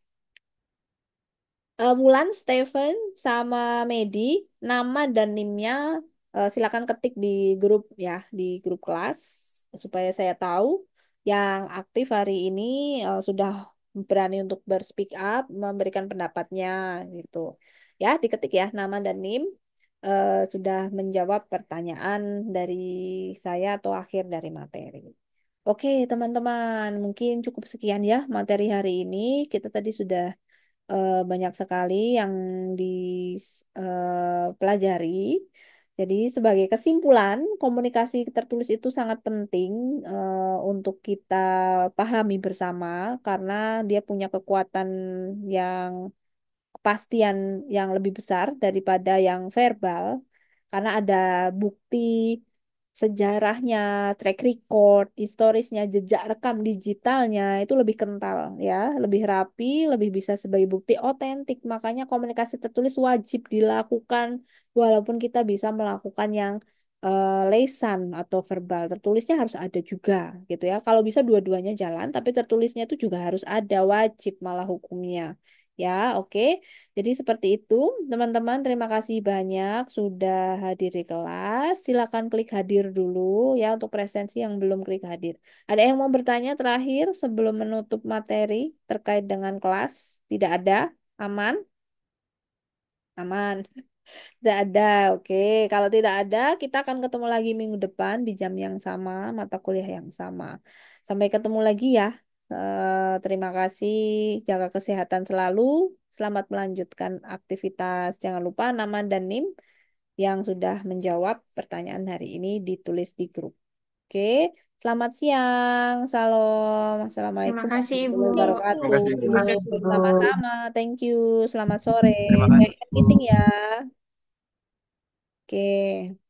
[SPEAKER 1] Wulan, Steven, sama Medi, nama dan NIM-nya silakan ketik di grup ya, di grup kelas supaya saya tahu yang aktif hari ini sudah berani untuk berspeak up, memberikan pendapatnya gitu. Ya, diketik ya nama dan NIM sudah menjawab pertanyaan dari saya atau akhir dari materi. Oke, teman-teman, mungkin cukup sekian ya materi hari ini. Kita tadi sudah banyak sekali yang dipelajari. Jadi sebagai kesimpulan, komunikasi tertulis itu sangat penting untuk kita pahami bersama karena dia punya kekuatan yang kepastian yang lebih besar daripada yang verbal karena ada bukti sejarahnya, track record, historisnya, jejak rekam digitalnya itu lebih kental ya, lebih rapi, lebih bisa sebagai bukti otentik. Makanya komunikasi tertulis wajib dilakukan walaupun kita bisa melakukan yang lesan atau verbal. Tertulisnya harus ada juga gitu ya. Kalau bisa dua-duanya jalan, tapi tertulisnya itu juga harus ada, wajib malah hukumnya. Ya, oke. Jadi seperti itu, teman-teman. Terima kasih banyak sudah hadir di kelas. Silakan klik hadir dulu ya untuk presensi yang belum klik hadir. Ada yang mau bertanya terakhir sebelum menutup materi terkait dengan kelas? Tidak ada? Aman? Aman. Tidak ada. Oke. Kalau tidak ada, kita akan ketemu lagi minggu depan di jam yang sama, mata kuliah yang sama. Sampai ketemu lagi ya. Terima kasih. Jaga kesehatan selalu. Selamat melanjutkan aktivitas. Jangan lupa nama dan NIM yang sudah menjawab pertanyaan hari ini ditulis di grup. Oke. Selamat siang. Salam.
[SPEAKER 2] Terima
[SPEAKER 1] Assalamualaikum
[SPEAKER 2] kasih, Ibu.
[SPEAKER 1] warahmatullahi
[SPEAKER 3] Terima
[SPEAKER 1] wabarakatuh.
[SPEAKER 3] kasih, Bu.
[SPEAKER 1] Sama-sama. Thank you. Selamat sore.
[SPEAKER 3] Terima
[SPEAKER 1] Saya
[SPEAKER 3] kasih,
[SPEAKER 1] meeting
[SPEAKER 3] Bu.
[SPEAKER 1] ya. Oke.